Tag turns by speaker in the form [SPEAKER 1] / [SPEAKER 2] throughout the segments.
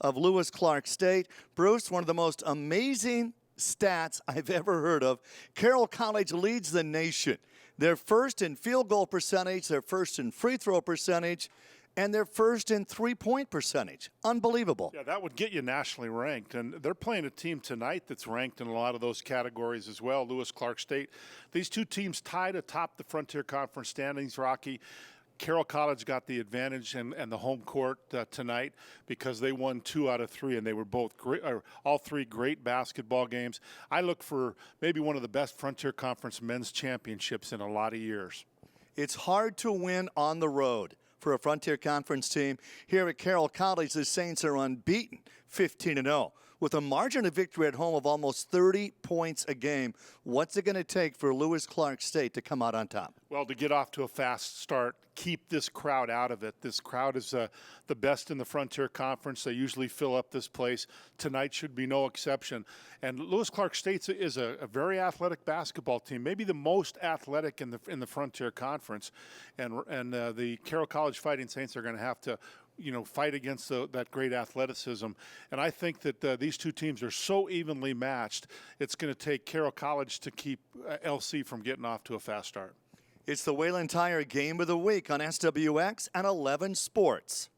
[SPEAKER 1] of Lewis Clark State. Bruce, one of the most amazing stats I've ever heard of. Carroll College leads the nation. They're first in field goal percentage, they're first in free throw percentage, and they're first in three-point percentage. Unbelievable.
[SPEAKER 2] Yeah, that would get you nationally ranked. And they're playing a team tonight that's ranked in a lot of those categories as well, Lewis Clark State. These two teams tied atop the Frontier Conference standings, Rocky. Carroll College got the advantage and the home court tonight because they won 2 out of 3, and they were both great, all 3 great basketball games. I look for maybe one of the best Frontier Conference men's championships in a lot of years.
[SPEAKER 1] It's hard to win on the road for a Frontier Conference team. Here at Carroll College, the Saints are unbeaten, 15-0. With a margin of victory at home of almost 30 points a game, what's it going to take for Lewis Clark State to come out on top?
[SPEAKER 2] Well, to get off to a fast start, keep this crowd out of it. This crowd is the best in the Frontier Conference. They usually fill up this place. Tonight should be no exception. And Lewis Clark State is a very athletic basketball team, maybe the most athletic in the Frontier Conference. And the Carroll College Fighting Saints are going to have to fight against that great athleticism. And I think that these two teams are so evenly matched, it's going to take Carroll College to keep LC from getting off to a fast start.
[SPEAKER 1] It's the Wayland Tire Game of the Week on SWX and 11 Sports.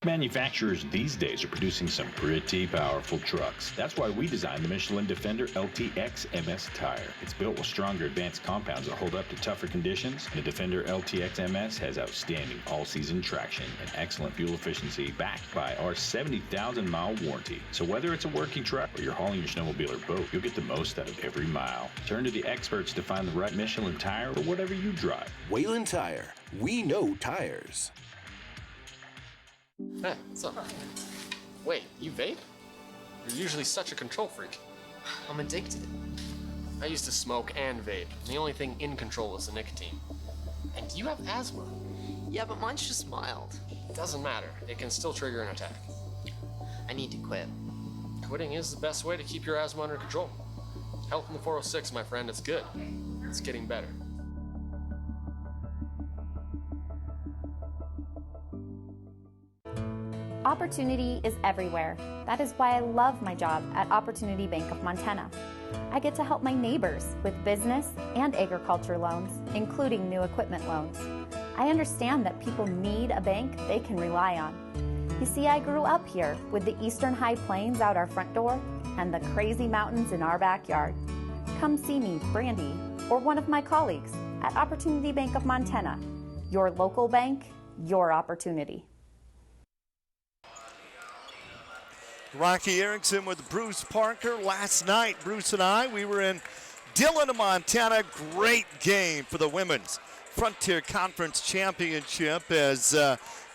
[SPEAKER 3] Manufacturers these days are producing some pretty powerful trucks. That's why we designed the Michelin Defender LTX MS tire. It's built with stronger advanced compounds that hold up to tougher conditions. The Defender LTX MS has outstanding all-season traction and excellent fuel efficiency backed by our 70,000-mile warranty. So whether it's a working truck or you're hauling your snowmobile or boat, you'll get the most out of every mile. Turn to the experts to find the right Michelin tire for whatever you drive.
[SPEAKER 4] Wayland Tire. We know tires.
[SPEAKER 5] Hey, what's up? Wait, you vape? You're usually such a control freak.
[SPEAKER 6] I'm addicted.
[SPEAKER 5] I used to smoke and vape. The only thing in control is the nicotine. And you have asthma.
[SPEAKER 6] Yeah, but mine's just mild.
[SPEAKER 5] It doesn't matter. It can still trigger an attack.
[SPEAKER 6] I need to quit.
[SPEAKER 5] Quitting is the best way to keep your asthma under control. Health in the 406, my friend. It's good. It's getting better.
[SPEAKER 7] Opportunity is everywhere. That is why I love my job at Opportunity Bank of Montana. I get to help my neighbors with business and agriculture loans, including new equipment loans. I understand that people need a bank they can rely on. You see, I grew up here with the eastern high plains out our front door and the crazy mountains in our backyard. Come see me, Brandy, or one of my colleagues at Opportunity Bank of Montana. Your local bank, your opportunity.
[SPEAKER 1] Rocky Erickson with Bruce Parker. Last night, Bruce and we were in Dillon, Montana. Great game for the Women's Frontier Conference Championship as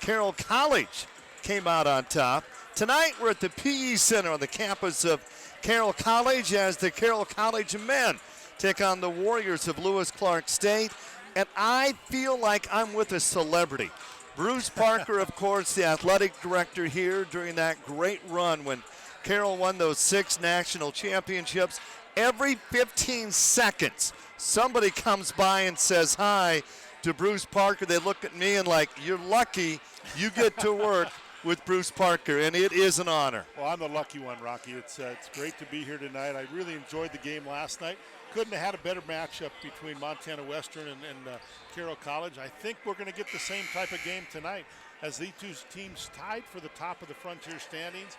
[SPEAKER 1] Carroll College came out on top. Tonight, we're at the PE Center on the campus of Carroll College as the Carroll College men take on the Warriors of Lewis Clark State. And I feel like I'm with a celebrity. Bruce Parker, of course, the athletic director here during that great run when Carroll won those 6 national championships. Every 15 seconds, somebody comes by and says hi to Bruce Parker. They look at me and like, you're lucky you get to work with Bruce Parker, and it is an honor.
[SPEAKER 2] Well, I'm the lucky one, Rocky. It's great to be here tonight. I really enjoyed the game last night. Couldn't have had a better matchup between Montana Western and Carroll College. I think we're going to get the same type of game tonight as these two teams tied for the top of the Frontier standings.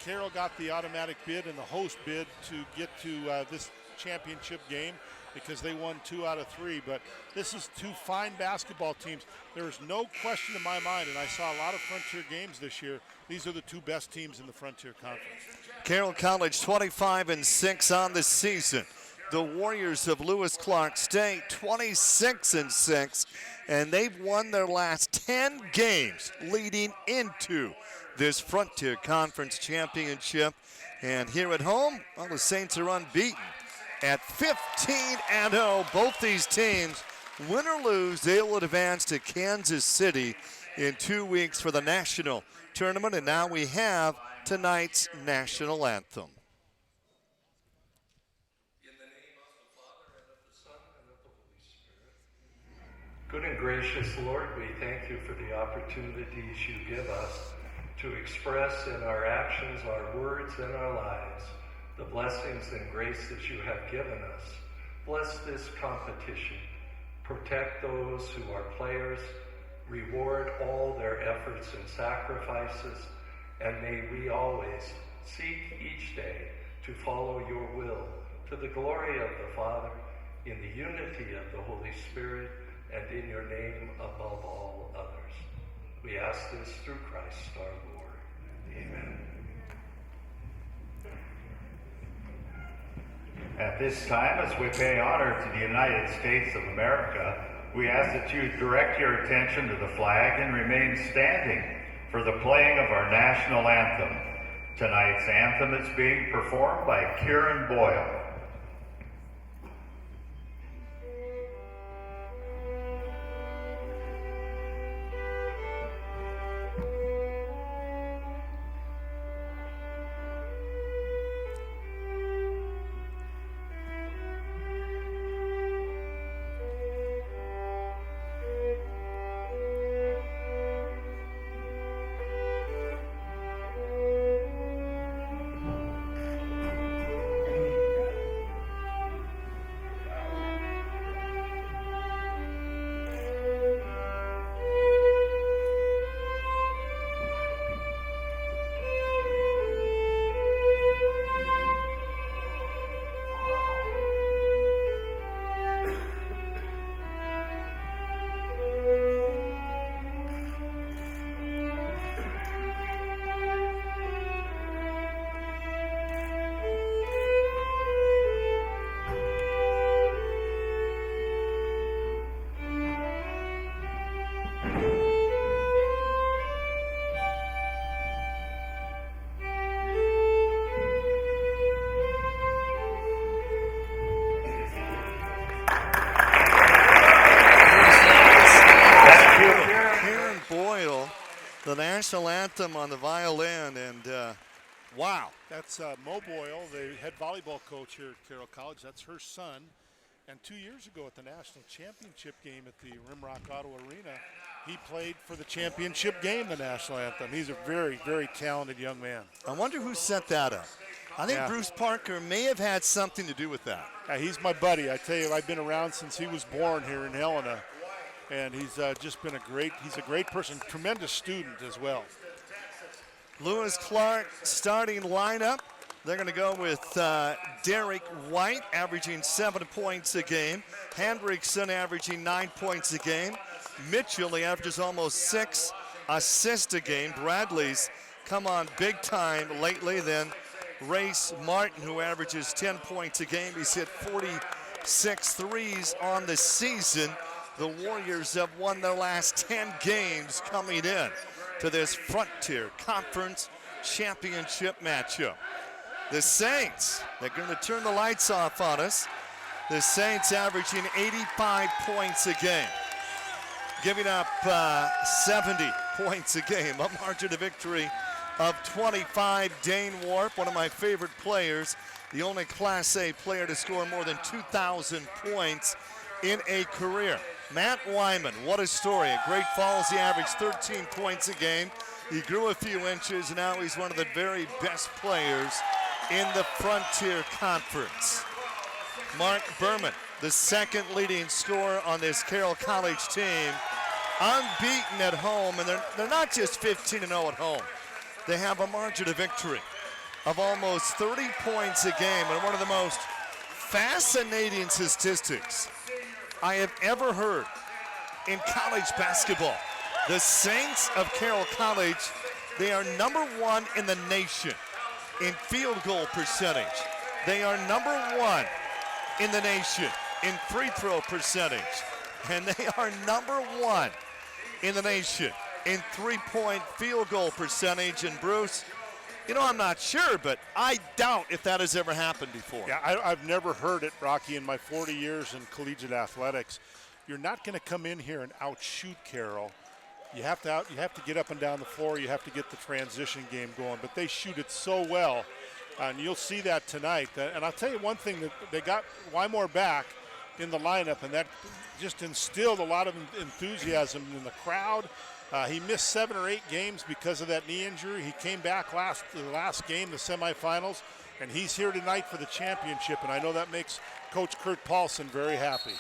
[SPEAKER 2] Carroll got the automatic bid and the host bid to get to this championship game because they won 2 out of 3. But this is 2 fine basketball teams. There is no question in my mind, and I saw a lot of Frontier games this year, these are the 2 best teams in the Frontier Conference.
[SPEAKER 1] Carroll College 25-6 on the season. The Warriors of Lewis Clark State 26-6, and they've won their last 10 games leading into this Frontier Conference Championship. And here at home, well, the Saints are unbeaten at 15-0. Both these teams, win or lose, they will advance to Kansas City in 2 weeks for the national tournament. And now we have tonight's national anthem.
[SPEAKER 8] Good and gracious Lord, we thank you for the opportunities you give us to express in our actions, our words, and our lives the blessings and graces you have given us. Bless this competition. Protect those who are players. Reward all their efforts and sacrifices. And may we always seek each day to follow your will, to the glory of the Father, in the unity of the Holy Spirit, and in your name above all others. We ask this through Christ our Lord. Amen.
[SPEAKER 9] At this time, as we pay honor to the United States of America, we ask that you direct your attention to the flag and remain standing for the playing of our national anthem. Tonight's anthem is being performed by Kieran Boyle.
[SPEAKER 1] The national anthem on the violin, and wow.
[SPEAKER 2] That's Mo Boyle, the head volleyball coach here at Carroll College. That's her son. And 2 years ago at the national championship game at the Rimrock Auto Arena, he played for the championship game, the national anthem. He's a very, very talented young man.
[SPEAKER 1] I wonder who set that up. I think
[SPEAKER 2] Yeah.
[SPEAKER 1] Bruce Parker may have had something to do with that.
[SPEAKER 2] Yeah, he's my buddy. I tell you, I've been around since he was born here in Helena. And he's just been he's a great person, tremendous student as well.
[SPEAKER 1] Lewis Clark starting lineup. They're going to go with Derek White, averaging 7 points a game. Hendrickson averaging 9 points a game. Mitchell, he averages almost 6 assists a game. Bradley's come on big time lately. Then Race Martin, who averages 10 points a game. He's hit 46 threes on the season. The Warriors have won their last 10 games coming in to this Frontier Conference Championship matchup. The Saints, they're going to turn the lights off on us. The Saints averaging 85 points a game, giving up 70 points a game, a margin of victory of 25. Dane Warp, one of my favorite players, the only Class A player to score more than 2,000 points in a career. Matt Wyman, what a story. At Great Falls, he averaged 13 points a game. He grew a few inches, and now he's one of the very best players in the Frontier Conference. Mark Berman, the second leading scorer on this Carroll College team, unbeaten at home, and they're not just 15-0 at home. They have a margin of victory of almost 30 points a game, and one of the most fascinating statistics I have ever heard in college basketball. The Saints of Carroll College, they are number 1 in the nation in field goal percentage. They are number 1 in the nation in free throw percentage. And they are number 1 in the nation in three-point field goal percentage. And Bruce, you know, I'm not sure, but I doubt if that has ever happened before.
[SPEAKER 2] Yeah, I've never heard it, Rocky, in my 40 years in collegiate athletics. You're not going to come in here and outshoot Carroll. You have to get up and down the floor. You have to get the transition game going. But they shoot it so well, and you'll see that tonight. And I'll tell you one thing, that they got Wymore back in the lineup, and that just instilled a lot of enthusiasm in the crowd. He missed 7 or 8 games because of that knee injury. He came back the last game, the semifinals, and he's here tonight for the championship, and I know that makes Coach Kurt Paulson very happy.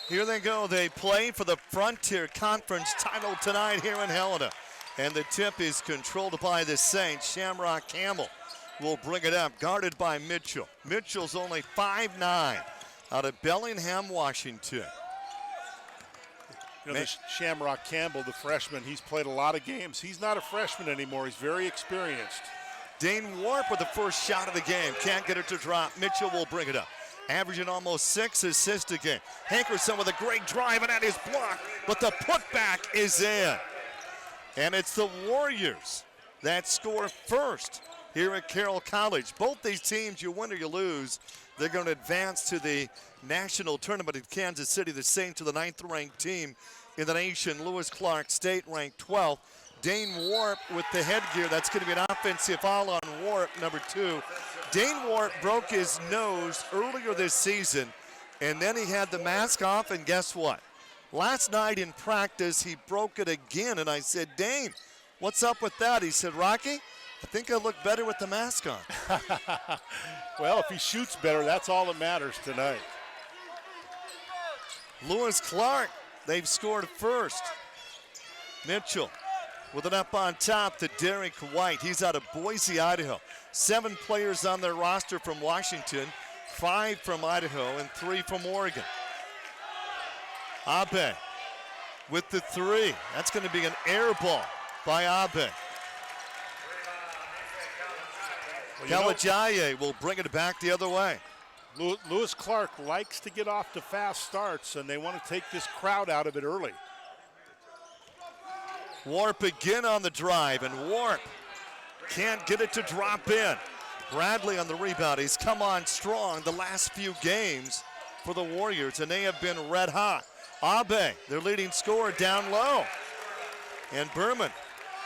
[SPEAKER 1] Here they go. They play for the Frontier Conference title tonight here in Helena. And the tip is controlled by the Saints. Shamrock Campbell will bring it up, guarded by Mitchell. Mitchell's only 5'9", out of Bellingham, Washington.
[SPEAKER 2] You know, this Shamrock Campbell, the freshman, he's played a lot of games. He's not a freshman anymore. He's very experienced.
[SPEAKER 1] Dane Warp with the first shot of the game. Can't get it to drop. Mitchell will bring it up. Averaging almost 6 assists a game. Hankerson with a great drive, and that is blocked, but the putback is in. And it's the Warriors that score first here at Carroll College. Both these teams, you win or you lose, they're going to advance to the national tournament in Kansas City. The Saints are the 9th-ranked team in the nation. Lewis Clark State ranked 12th. Dane Warp with the headgear. That's going to be an offensive foul on Warp, number 2. Dane Warp broke his nose earlier this season, and then he had the mask off, and guess what? Last night in practice, he broke it again, and I said, Dane, what's up with that? He said, Rocky, I think I look better with the mask on.
[SPEAKER 2] Well, if he shoots better, that's all that matters tonight.
[SPEAKER 1] Lewis Clark, they've scored first. Mitchell with it up on top to Derek White. He's out of Boise, Idaho. 7 players on their roster from Washington, 5 from Idaho, and 3 from Oregon. Abe with the 3. That's going to be an air ball by Abe. Kalajaye will bring it back the other way.
[SPEAKER 2] Lewis Clark likes to get off to fast starts, and they want to take this crowd out of it early.
[SPEAKER 1] Warp again on the drive, and Warp can't get it to drop in. Bradley on the rebound. He's come on strong the last few games for the Warriors, and they have been red hot. Abe, their leading scorer, down low. And Berman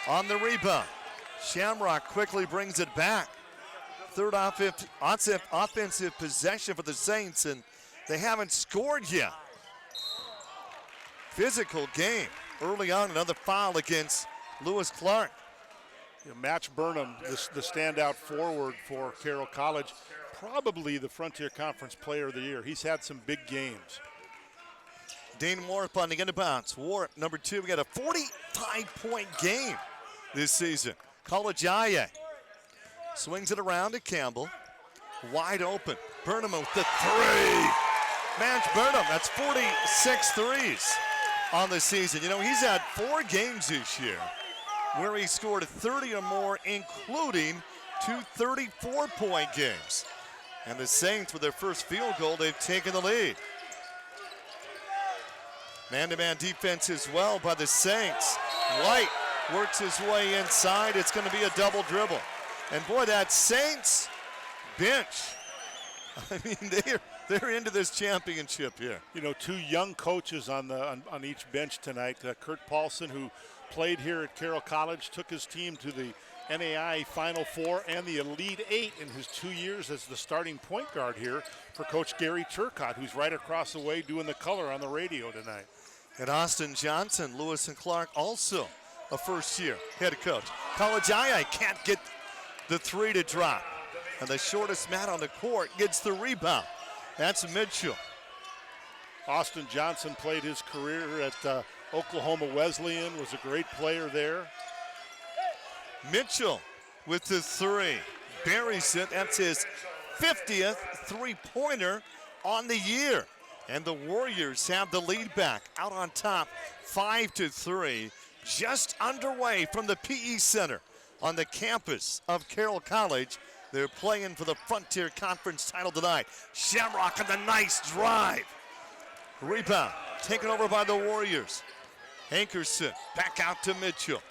[SPEAKER 1] on the rebound. Shamrock quickly brings it back. Third offensive possession for the Saints, and they haven't scored yet. Physical game early on. Another foul against Lewis Clark.
[SPEAKER 2] Match Burnham, the standout forward for Carroll College, probably the Frontier Conference Player of the Year. He's had some big games.
[SPEAKER 1] Dane Warp on the end of bounds. Warp, number 2, we got a 45-point game this season. Kalajaye swings it around to Campbell. Wide open. Burnham with the 3. Match Burnham, that's 46 threes on the season. You know, he's had 4 games this year where he scored 30 or more, including 2 34-point games. And the Saints, with their first field goal, they've taken the lead. Man-to-man defense as well by the Saints. White works his way inside. It's going to be a double dribble. And boy, that Saints bench, I mean, they're into this championship here.
[SPEAKER 2] You know, 2 young coaches on each bench tonight. Kurt Paulson, who played here at Carroll College, took his team to the NAI Final Four and the Elite 8 in his 2 years as the starting point guard here for Coach Gary Turcotte, who's right across the way doing the color on the radio tonight.
[SPEAKER 1] And Austin Johnson, Lewis and Clark, also a first-year head coach. Kalajaye can't get the 3 to drop. And the shortest man on the court gets the rebound. That's Mitchell.
[SPEAKER 2] Austin Johnson played his career at Oklahoma Wesleyan, was a great player there.
[SPEAKER 1] Mitchell with the 3. Buries it. That's his 50th three-pointer on the year. And the Warriors have the lead back out on top, 5-3. Just underway from the PE Center on the campus of Carroll College. They're playing for the Frontier Conference title tonight. Shamrock on the nice drive. Rebound taken over by the Warriors. Hankerson back out to Mitchell.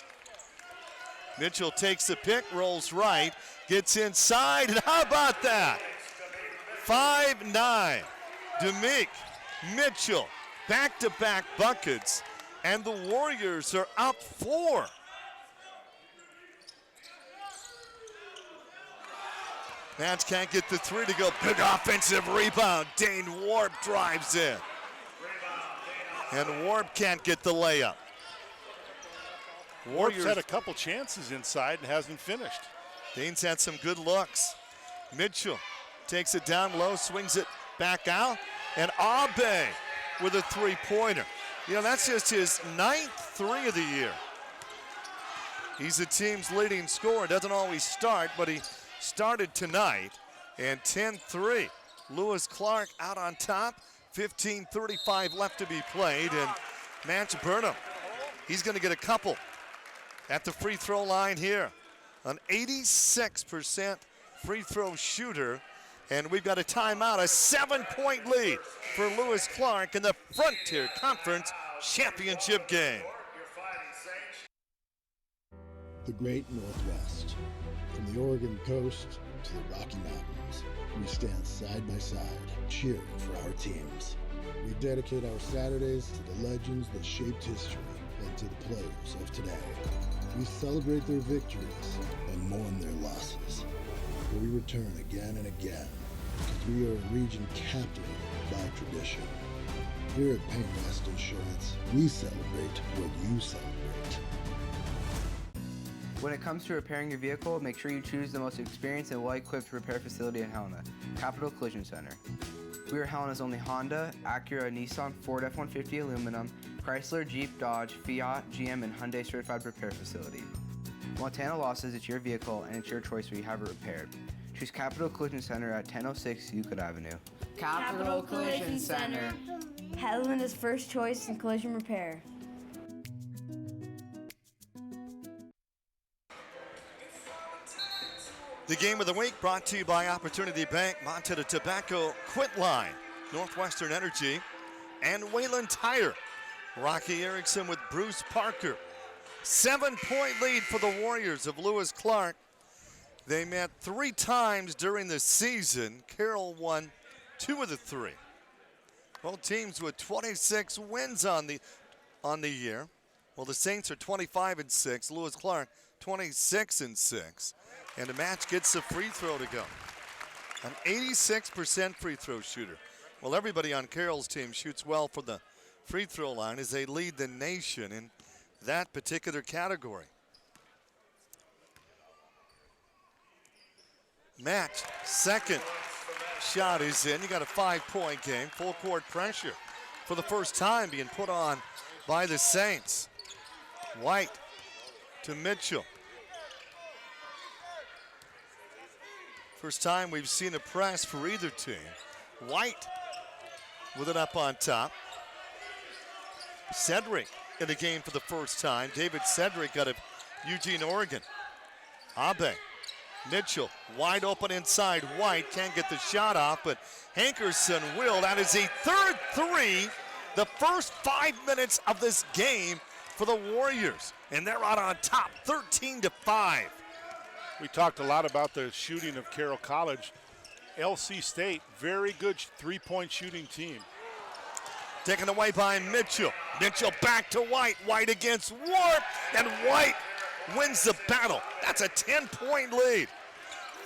[SPEAKER 1] Mitchell takes the pick, rolls right, gets inside, and how about that? 5'9". Demick, Mitchell, back-to-back buckets, and the Warriors are up 4. Nance can't get the 3 to go. Big offensive rebound. Dane Warp drives in. And Warp can't get the layup.
[SPEAKER 2] Warp's had a couple chances inside and hasn't finished.
[SPEAKER 1] Dean's had some good looks. Mitchell takes it down low, swings it back out, and Abe with a three-pointer. You know, that's just his 9th three of the year. He's the team's leading scorer. Doesn't always start, but he started tonight. And 10-3. Lewis Clark out on top. 15:35 left to be played. And Matt Burnham, he's going to get a couple at the free throw line here. An 86% free throw shooter. And we've got a timeout, a 7-point lead for Lewis Clark in the Frontier Conference Championship game.
[SPEAKER 10] The Great Northwest. From the Oregon coast to the Rocky Mountains, we stand side by side, cheering for our teams. We dedicate our Saturdays to the legends that shaped history and to the players of today. We celebrate their victories and mourn their losses. But we return again and again because we are a region captivated by tradition. Here at Paint West Insurance, we celebrate what you celebrate.
[SPEAKER 11] When it comes to repairing your vehicle, make sure you choose the most experienced and well-equipped repair facility in Helena, Capital Collision Center. We are Helena's only Honda, Acura, Nissan, Ford F-150 aluminum, Chrysler, Jeep, Dodge, Fiat, GM, and Hyundai certified repair facility. Montana Law says it's your vehicle and it's your choice where you have it repaired. Choose Capital Collision Center at 1006 Euclid Avenue.
[SPEAKER 12] Capital Collision Center, Helena's first choice in collision repair.
[SPEAKER 1] The game of the week brought to you by Opportunity Bank, Montana Tobacco, Quit Line, Northwestern Energy, and Wayland Tire. Rocky Erickson with Bruce Parker. 7-point lead for the Warriors of Lewis Clark. They met 3 times during the season. Carroll won 2 of the 3. Both teams with 26 wins on the year. Well, the Saints are 25-6. Lewis Clark 26-6. And the match gets the free throw to go. An 86% free throw shooter. Well, everybody on Carroll's team shoots well from the free throw line as they lead the nation in that particular category. Match, second shot is in. You got a 5-point game, full court pressure for the first time being put on by the Saints. White to Mitchell. First time we've seen a press for either team. White with it up on top. Cedric in the game for the first time. David Cedric out of Eugene, Oregon. Abe, Mitchell, wide open inside. White can't get the shot off, but Hankerson will. That is a third 3, the first 5 minutes of this game for the Warriors. And they're out on top, 13-5.
[SPEAKER 2] We talked a lot about the shooting of Carroll College. LC State, very good three-point shooting team.
[SPEAKER 1] Taken away by Mitchell. Mitchell back to White. White against Warp, and White wins the battle. That's a 10-point lead.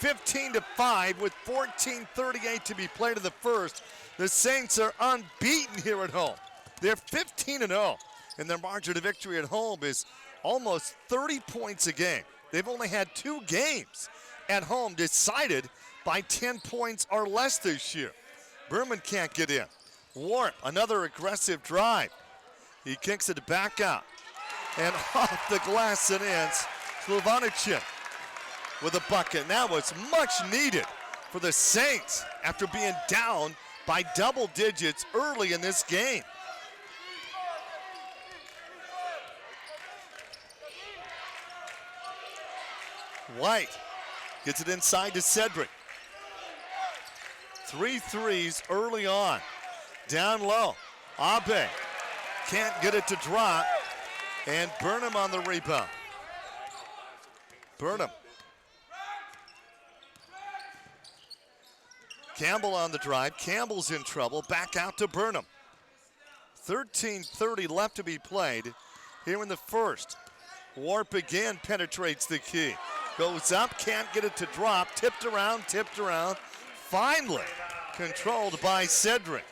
[SPEAKER 1] 15-5 with 14:38 to be played in the first. The Saints are unbeaten here at home. They're 15-0, and their margin of victory at home is almost 30 points a game. They've only had 2 games at home decided by 10 points or less this year. Berman can't get in. Warp, another aggressive drive. He kicks it back out. And off the glass and in. Slovanichin with a bucket. And that was much needed for the Saints after being down by double digits early in this game. White gets it inside to Cedric. 3 threes early on. Down low. Abe can't get it to drop. And Burnham on the rebound. Burnham. Campbell on the drive. Campbell's in trouble. Back out to Burnham. 13:30 left to be played here in the first. Warp again penetrates the key. Goes up, can't get it to drop. Tipped around. Finally controlled by Cedric.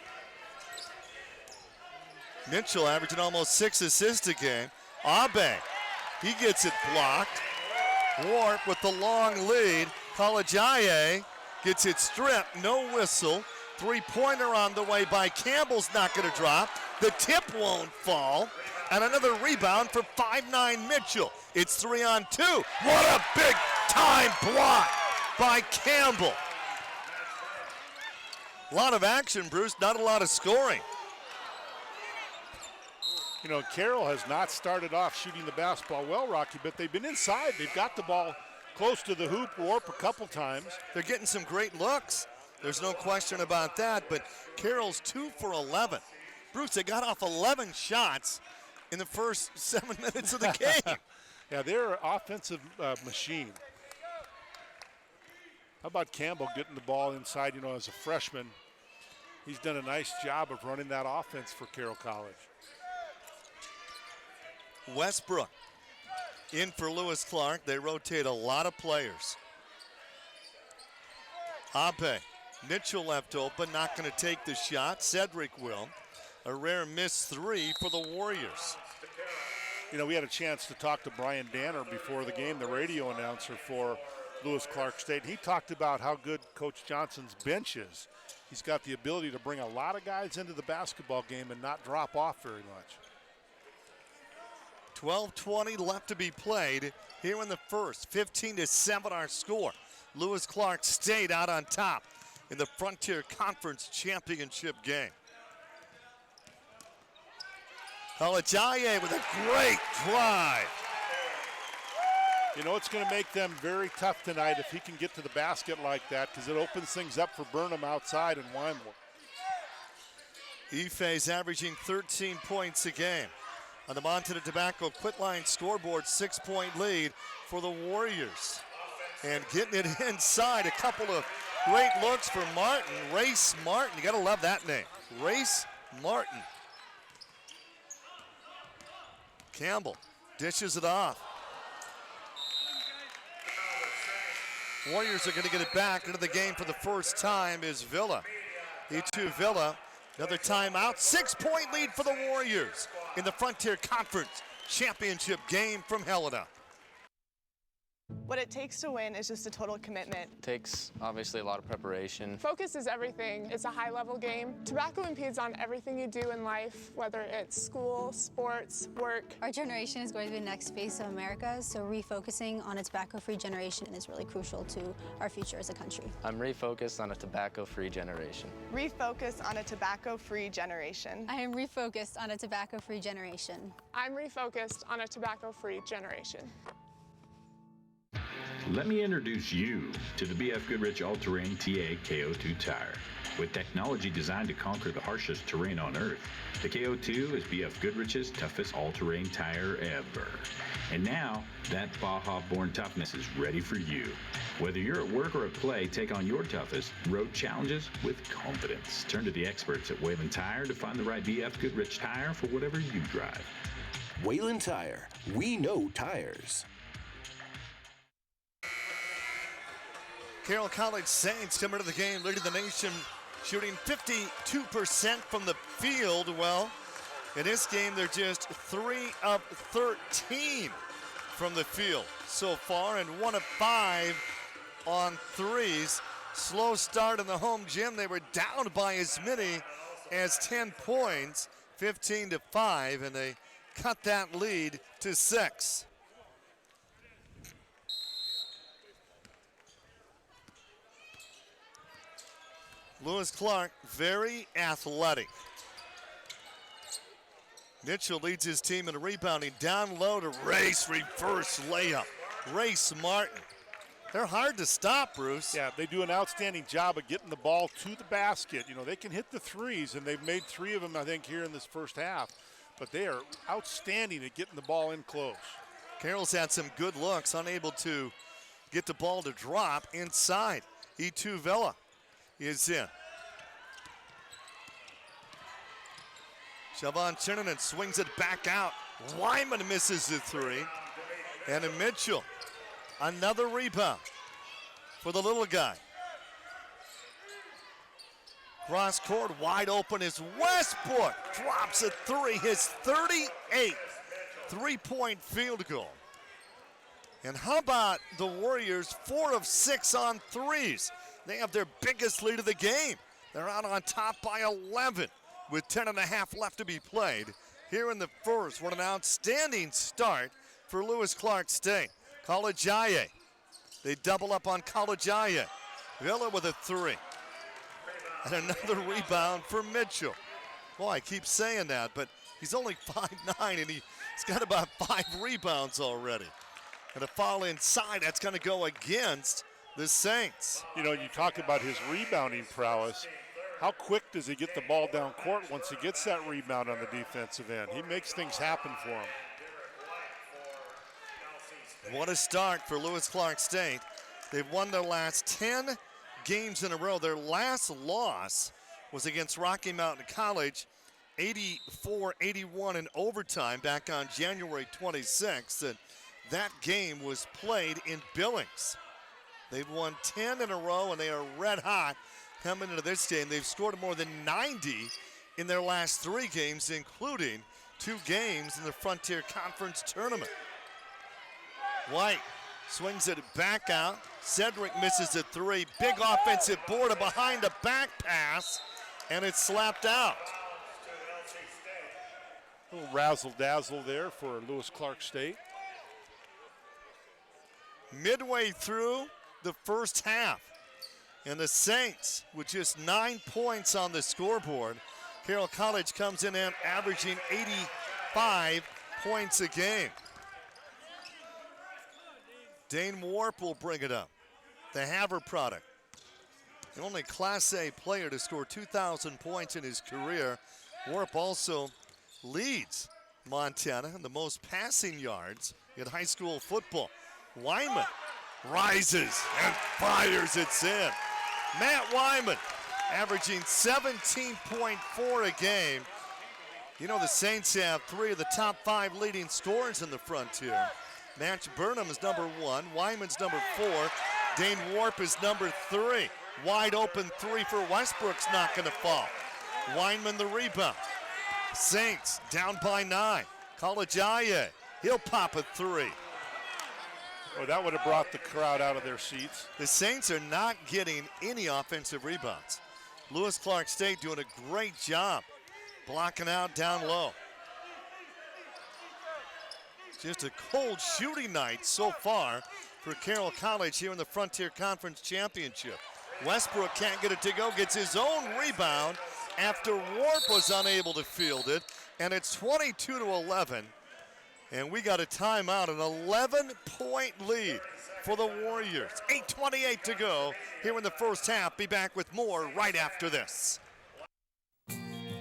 [SPEAKER 1] Mitchell averaging almost 6 assists a game. Abe, he gets it blocked. Warp with the long lead. Kalajaye gets it stripped, no whistle. Three-pointer on the way by Campbell's not going to drop. The tip won't fall. And another rebound for 5'9" Mitchell. It's 3-on-2. What a big-time block by Campbell. A lot of action, Bruce, not a lot of scoring.
[SPEAKER 2] You know, Carroll has not started off shooting the basketball well, Rocky, but they've been inside. They've got the ball close to the hoop, Warp, a couple times.
[SPEAKER 1] They're getting some great looks. There's no question about that, but Carroll's 2 for 11. Bruce, they got off 11 shots in the first 7 minutes of the game.
[SPEAKER 2] Yeah, they're an offensive machine. How about Campbell getting the ball inside, you know, as a freshman? He's done a nice job of running that offense for Carroll College.
[SPEAKER 1] Westbrook in for Lewis Clark. They rotate a lot of players. Abe, Mitchell left open, not going to take the shot. Cedric will. A rare missed 3 for the Warriors.
[SPEAKER 2] You know, we had a chance to talk to Brian Danner before the game, the radio announcer for Lewis Clark State. He talked about how good Coach Johnson's bench is. He's got the ability to bring a lot of guys into the basketball game and not drop off very much.
[SPEAKER 1] 12:20 left to be played here in the first. 15-7 our score. Lewis Clark State out on top in the Frontier Conference Championship game. Kalajaye with a great drive.
[SPEAKER 2] You know, it's going to make them very tough tonight if he can get to the basket like that, because it opens things up for Burnham outside and Wymore.
[SPEAKER 1] Ife's averaging 13 points a game. On the Montana Tobacco Quit Line scoreboard, 6-point lead for the Warriors. And getting it inside, a couple of great looks for Martin. Race Martin, you gotta love that name. Race Martin. Campbell dishes it off. Warriors are gonna get it back into the game for the first time is Villa. E2 Villa, another timeout. 6-point lead for the Warriors in the Frontier Conference Championship game from Helena.
[SPEAKER 13] What it takes to win is just a total commitment.
[SPEAKER 14] It takes, obviously, a lot of preparation.
[SPEAKER 13] Focus is everything. It's a high-level game. Tobacco impedes on everything you do in life, whether it's school, sports, work.
[SPEAKER 15] Our generation is going to be the next face of America, so refocusing on a tobacco-free generation is really crucial to our future as a country.
[SPEAKER 14] I'm refocused on a tobacco-free generation.
[SPEAKER 13] Refocus on a tobacco-free generation.
[SPEAKER 15] I am refocused on a tobacco-free generation.
[SPEAKER 13] I'm refocused on a tobacco-free generation.
[SPEAKER 3] Let me introduce you to the BF Goodrich All-Terrain TA KO2 tire. With technology designed to conquer the harshest terrain on Earth, the KO2 is BF Goodrich's toughest all-terrain tire ever. And now, that Baja-born toughness is ready for you. Whether you're at work or at play, take on your toughest road challenges with confidence. Turn to the experts at Wayland Tire to find the right BF Goodrich tire for whatever you drive.
[SPEAKER 4] Wayland Tire. We know tires.
[SPEAKER 1] Carroll College Saints come into the game leading the nation, shooting 52% from the field. Well, in this game, they're just 3 of 13 from the field so far, and 1 of 5 on threes. Slow start in the home gym. They were down by as many as 10 points, 15-5, and they cut that lead to 6. Lewis Clark, very athletic. Mitchell leads his team in rebounding. Down low to Race, reverse layup. Race Martin. They're hard to stop, Bruce.
[SPEAKER 2] Yeah, they do an outstanding job of getting the ball to the basket. You know, they can hit the threes, and they've made 3 of them, I think, here in this first half. But they are outstanding at getting the ball in close.
[SPEAKER 1] Carroll's had some good looks, unable to get the ball to drop inside. E2 Villa is in. Siobhan Chernanen swings it back out. Lyman misses the 3. And a Mitchell, another rebound for the little guy. Cross court, wide open is Westbrook. Drops a three, his 38th three-point field goal. And how about the Warriors, 4 of 6 on threes. They have their biggest lead of the game. They're out on top by 11 with 10.5 left to be played here in the first. What an outstanding start for Lewis Clark State. Kalajaye, they double up on Kalajaye. Villa with a three. And another rebound for Mitchell. Boy, I keep saying that, but he's only 5'9", and he's got about 5 rebounds already. And a foul inside, that's going to go against the Saints.
[SPEAKER 2] You know, you talk about his rebounding prowess. How quick does he get the ball down court once he gets that rebound on the defensive end? He makes things happen for him.
[SPEAKER 1] What a start for Lewis Clark State. They've won their last 10 games in a row. Their last loss was against Rocky Mountain College, 84-81 in overtime back on January 26th. And that game was played in Billings. They've won 10 in a row, and they are red hot coming into this game. They've scored more than 90 in their last 3 games, including 2 games in the Frontier Conference Tournament. White swings it back out. Cedric misses a 3. Big offensive board, a behind the back pass, and it's slapped out.
[SPEAKER 2] A little razzle-dazzle there for Lewis Clark State.
[SPEAKER 1] Midway through the first half, and the Saints with just 9 points on the scoreboard. Carroll College comes in and averaging 85 points a game. Dane Warp will bring it up. The Havre product. The only Class A player to score 2,000 points in his career. Warp also leads Montana in the most passing yards in high school football. Wyman rises and fires it in. Matt Wyman averaging 17.4 a game. You know, the Saints have 3 of the top 5 leading scorers in the Frontier. Match Burnham is number 1. Wyman's number 4. Dane Warp is number 3. Wide open 3 for Westbrook's not going to fall. Wyman the rebound. Saints down by 9. Kalajaye, he'll pop a 3.
[SPEAKER 2] Oh, that would have brought the crowd out of their seats.
[SPEAKER 1] The Saints are not getting any offensive rebounds. Lewis Clark State doing a great job blocking out down low. Just a cold shooting night so far for Carroll College here in the Frontier Conference Championship. Westbrook can't get it to go, gets his own rebound after Warp was unable to field it, and it's 22-11. And we got a timeout, an 11-point lead for the Warriors. 8:28 to go here in the first half. Be back with more right after this.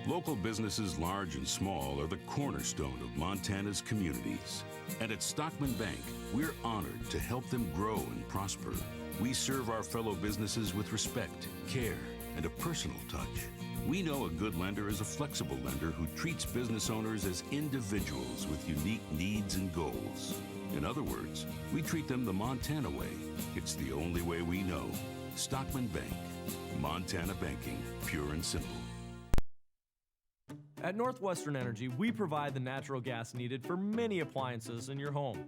[SPEAKER 16] Local businesses large and small are the cornerstone of Montana's communities. And at Stockman Bank, we're honored to help them grow and prosper. We serve our fellow businesses with respect, care, and a personal touch. We know a good lender is a flexible lender who treats business owners as individuals with unique needs and goals. In other words, we treat them the Montana way. It's the only way we know. Stockman Bank. Montana banking, pure and simple.
[SPEAKER 17] At Northwestern Energy, we provide the natural gas needed for many appliances in your home.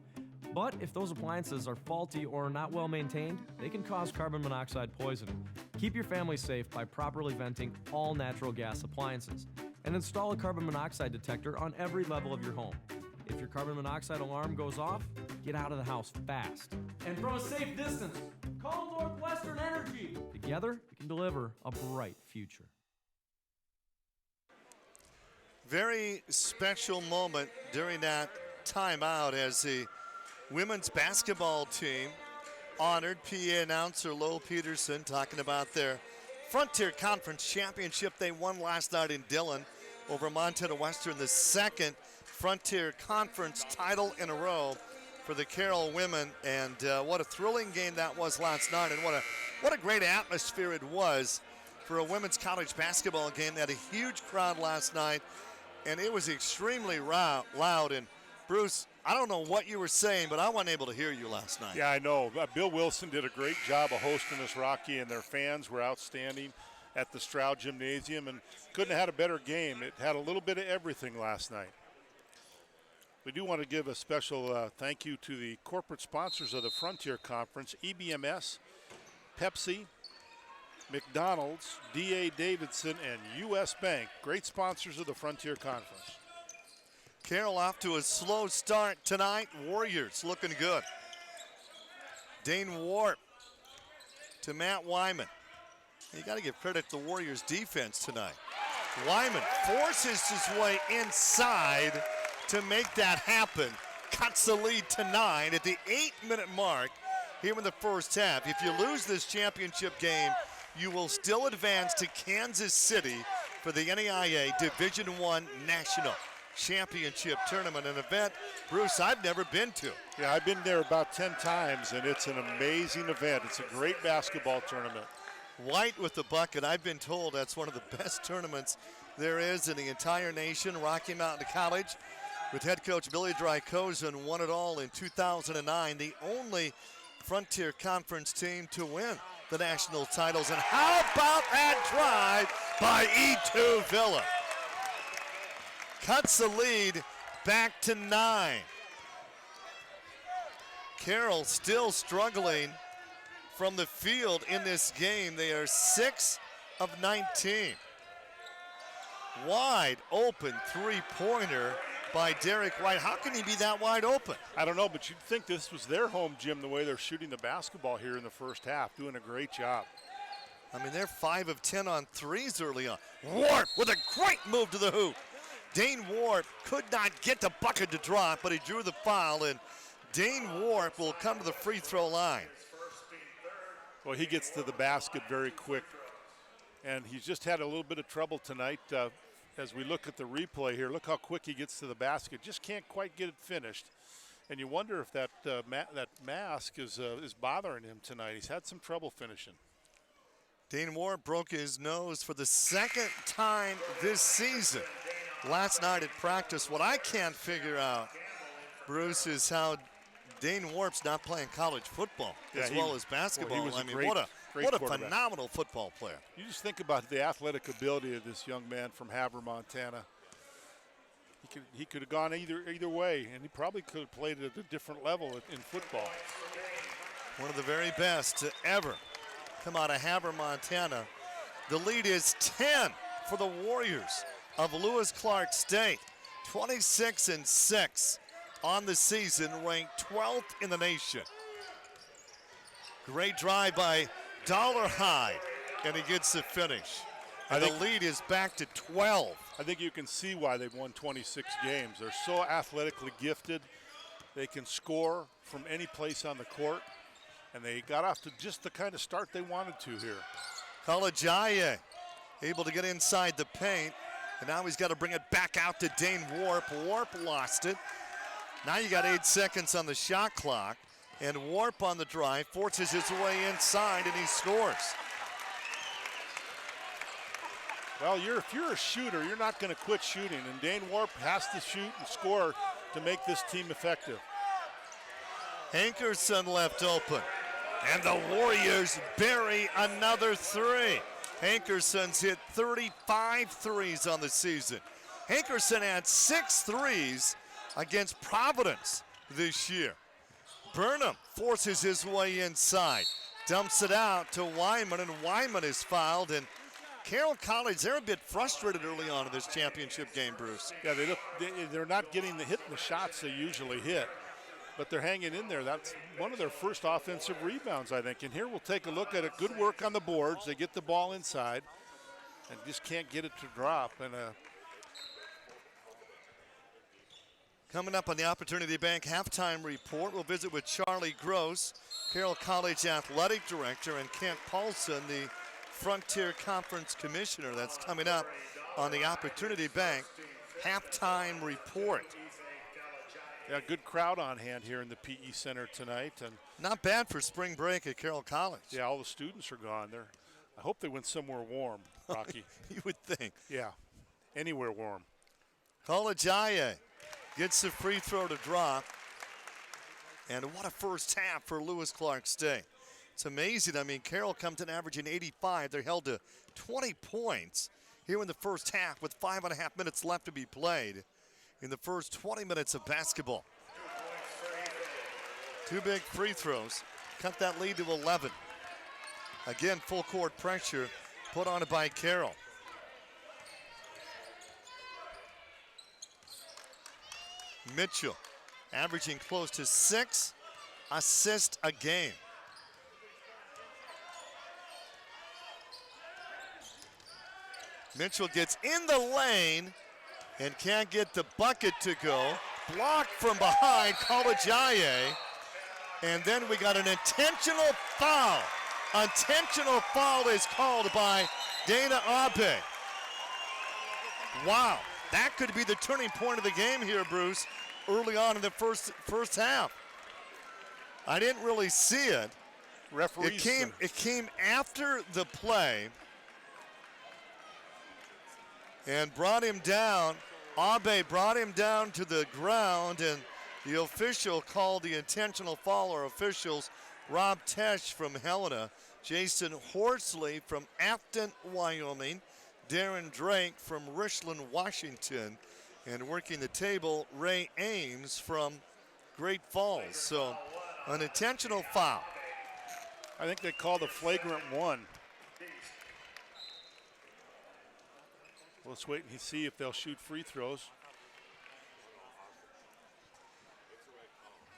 [SPEAKER 17] But if those appliances are faulty or not well maintained, they can cause carbon monoxide poisoning. Keep your family safe by properly venting all natural gas appliances. And install a carbon monoxide detector on every level of your home. If your carbon monoxide alarm goes off, get out of the house fast. And from a safe distance, call Northwestern Energy. Together, we can deliver a bright future.
[SPEAKER 1] Very special moment during that timeout as the women's basketball team honored PA announcer Lowell Peterson talking about their Frontier Conference Championship they won last night in Dillon over Montana Western, the second Frontier Conference title in a row for the Carroll women. And what a thrilling game that was last night, and what a great atmosphere it was for a women's college basketball game. They had a huge crowd last night, and it was extremely loud. And Bruce, I don't know what you were saying, but I wasn't able to hear you last night.
[SPEAKER 2] Yeah, I know. Bill Wilson did a great job of hosting us, Rocky, and their fans were outstanding. at the Stroud Gymnasium, and couldn't have had a better game. It had a little bit of everything last night. We do want to give a special thank you to the corporate sponsors of the Frontier Conference, EBMS, Pepsi, McDonald's, D.A. Davidson, and U.S. Bank. Great sponsors of the Frontier Conference.
[SPEAKER 1] Carroll off to a slow start tonight. Warriors looking good. Dane Warp to Matt Wyman. You got to give credit to the Warriors defense tonight. Wyman forces his way inside to make that happen. Cuts the lead to 9 at the 8-minute mark here in the first half. If you lose this championship game, you will still advance to Kansas City for the NAIA Division I National Championship Tournament, an event, Bruce, I've never been to.
[SPEAKER 2] Yeah, I've been there about 10 times, and it's an amazing event. It's a great basketball tournament.
[SPEAKER 1] White with the bucket. I've been told that's one of the best tournaments there is in the entire nation. Rocky Mountain College with head coach Billy Drykosen won it all in 2009, the only Frontier Conference team to win the national titles. And how about that drive by E2 Villa? Cuts the lead back to 9. Carroll still struggling from the field in this game. They are 6 of 19. Wide open three-pointer by Derek White. How can he be that wide open?
[SPEAKER 2] I don't know, but you'd think this was their home gym the way they're shooting the basketball here in the first half. Doing a great job.
[SPEAKER 1] I mean, they're 5 of 10 on threes early on. Warp with a great move to the hoop. Dane Warp could not get the bucket to drop, but he drew the foul, and Dane Warp will come to the free throw line.
[SPEAKER 2] Well, he gets to the basket very quick, and he's just had a little bit of trouble tonight. As we look at the replay here, look how quick he gets to the basket. Just can't quite get it finished, and you wonder if that mask is bothering him tonight. He's had some trouble finishing.
[SPEAKER 1] Dane Warp broke his nose for the second time this season. Last night at practice, what I can't figure out, Bruce, is how Dane Warp's not playing college football as well as basketball.
[SPEAKER 2] Well,
[SPEAKER 1] I mean, what a phenomenal football player.
[SPEAKER 2] You just think about the athletic ability of this young man from Havre, Montana. He could have gone either way, and he probably could have played at a different level in football.
[SPEAKER 1] One of the very best to ever come out of Havre, Montana. The lead is 10 for the Warriors of Lewis Clark State. 26-6 on the season, ranked 12th in the nation. Great drive by Dollarhide, and he gets the finish. And the lead is back to 12.
[SPEAKER 2] I think you can see why they've won 26 games. They're so athletically gifted. They can score from any place on the court, and they got off to just the kind of start they wanted to here.
[SPEAKER 1] Kalajaye able to get inside the paint, and now he's got to bring it back out to Dane Warp. Warp lost it. Now you got 8 seconds on the shot clock, and Warp on the drive forces his way inside, and he scores.
[SPEAKER 2] Well, if you're a shooter, you're not going to quit shooting, and Dane Warp has to shoot and score to make this team effective.
[SPEAKER 1] Hankerson left open, and the Warriors bury another 3. Hankerson's hit 35 threes on the season. Hankerson had 6 threes against Providence this year. Burnham forces his way inside, dumps it out to Wyman, and Wyman is fouled. And Carroll College, they're a bit frustrated early on in this championship game, Bruce.
[SPEAKER 2] Yeah, they're not getting the shots they usually hit, but they're hanging in there. That's one of their first offensive rebounds, I think. And here we'll take a look at it. Good work on the boards. They get the ball inside and just can't get it to drop. And
[SPEAKER 1] coming up on the Opportunity Bank halftime report, we'll visit with Charlie Gross, Carroll College Athletic Director, and Kent Paulson, the Frontier Conference Commissioner. That's coming up on the Opportunity Bank halftime report.
[SPEAKER 2] Yeah, good crowd on hand here in the PE Center tonight. And
[SPEAKER 1] not bad for spring break at Carroll College.
[SPEAKER 2] Yeah, all the students are gone there. I hope they went somewhere warm, Rocky.
[SPEAKER 1] You would think.
[SPEAKER 2] Yeah, anywhere warm.
[SPEAKER 1] Kalajaye gets the free throw to drop. And what a first half for Lewis Clark State. It's amazing. I mean, Carroll comes in averaging 85. They're held to 20 points here in the first half with 5.5 minutes left to be played in the first 20 minutes of basketball. 2 big free throws. Cut that lead to 11. Again, full court pressure put on it by Carroll. Mitchell averaging close to 6 assists a game. Mitchell gets in the lane and can't get the bucket to go. Blocked from behind, Kalajaye. And then we got an intentional foul. Intentional foul is called by Dana Abe. Wow, that could be the turning point of the game here, Bruce, early on in the first half. I didn't really see it. It came after the play and brought him down. Abe brought him down to the ground, and the official called the intentional foul, or officials, Rob Tesh from Helena, Jason Horsley from Afton, Wyoming, Darren Drake from Richland, Washington, and working the table, Ray Ames from Great Falls. So an intentional foul.
[SPEAKER 2] I think they called a flagrant one. Let's wait and see if they'll shoot free throws.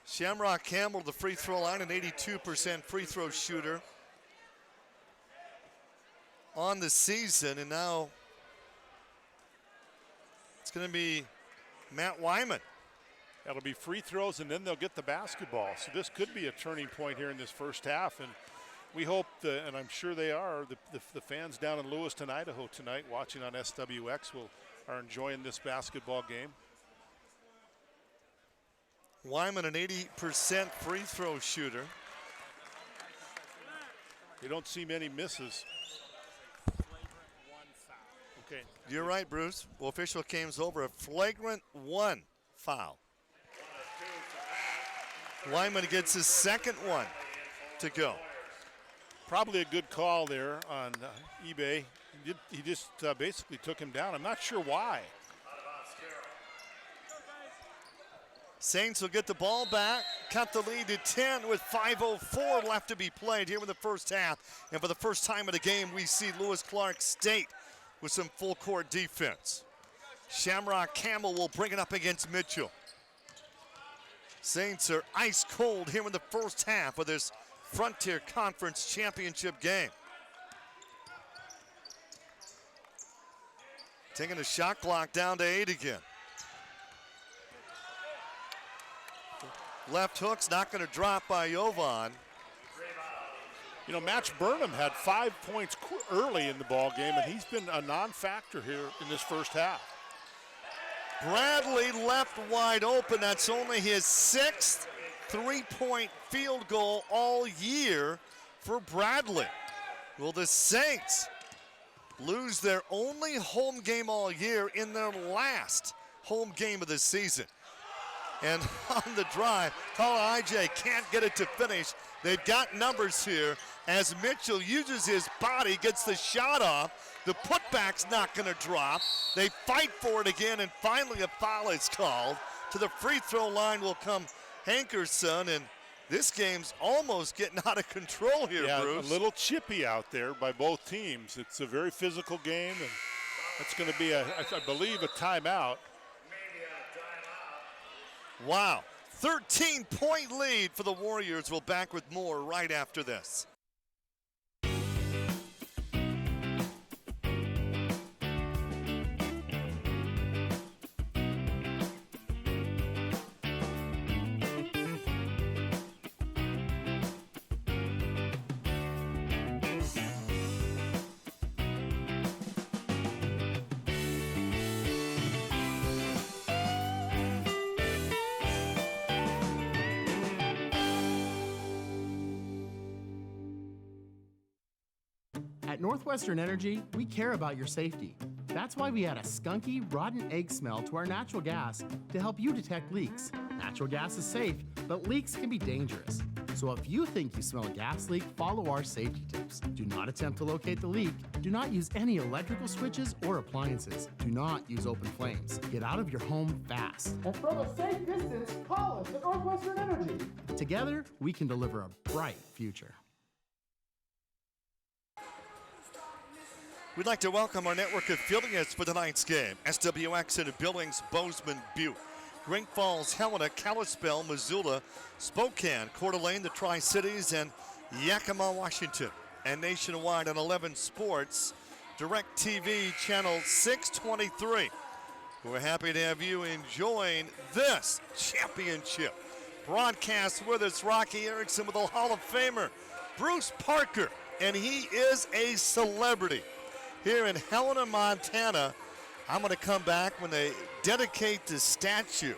[SPEAKER 1] Shamrock Campbell, the free throw line, an 82% free throw shooter on the season, and now it's going to be Matt Wyman.
[SPEAKER 2] That'll be free throws, and then they'll get the basketball. So this could be a turning point here in this first half, and we hope, and I'm sure they are, the fans down in Lewiston, Idaho tonight watching on SWX are enjoying this basketball game.
[SPEAKER 1] Wyman, an 80% free throw shooter.
[SPEAKER 2] You don't see many misses. Okay.
[SPEAKER 1] You're right, Bruce. Well, official comes over a flagrant 1 foul. Wyman gets his second one to go.
[SPEAKER 2] Probably a good call there on eBay. He just basically took him down. I'm not sure why.
[SPEAKER 1] Saints will get the ball back, cut the lead to 10 with 5:04 left to be played here in the first half. And for the first time of the game, we see Lewis Clark State with some full court defense. Shamrock Campbell will bring it up against Mitchell. Saints are ice cold here in the first half of this Frontier Conference Championship game. Taking the shot clock down to 8 again. Left hook's not going to drop by Jovan.
[SPEAKER 2] You know, Match Burnham had 5 points early in the ball game, and he's been a non-factor here in this first half.
[SPEAKER 1] Bradley left wide open. That's only his 6th three-point field goal all year for Bradley. Will the Saints lose their only home game all year in their last home game of the season? And on the drive, Kalajaye can't get it to finish. They've got numbers here as Mitchell uses his body, gets the shot off. The putback's not going to drop. They fight for it again, and finally a foul is called. To the free throw line will come Hankerson, and this game's almost getting out of control here, Bruce.
[SPEAKER 2] A little chippy out there by both teams. It's a very physical game, and it's going to be, I believe, a timeout.
[SPEAKER 1] Wow, 13-point lead for the Warriors. We'll back with more right after this.
[SPEAKER 18] At Northwestern Energy, we care about your safety. That's why we add a skunky, rotten egg smell to our natural gas to help you detect leaks. Natural gas is safe, but leaks can be dangerous. So if you think you smell a gas leak, follow our safety tips. Do not attempt to locate the leak. Do not use any electrical switches or appliances. Do not use open flames. Get out of your home fast.
[SPEAKER 19] And from a safe distance, call us at Northwestern Energy.
[SPEAKER 18] Together, we can deliver a bright future.
[SPEAKER 1] We'd like to welcome our network affiliates for tonight's game. SWX in Billings, Bozeman, Butte. Great Falls, Helena, Kalispell, Missoula, Spokane, Coeur d'Alene, the Tri-Cities, and Yakima, Washington. And nationwide on 11 Sports, DirecTV Channel 623. We're happy to have you enjoying this championship. Broadcast with us, Rocky Erickson with the Hall of Famer, Bruce Parker, and he is a celebrity. Here in Helena, Montana, I'm going to come back when they dedicate the statue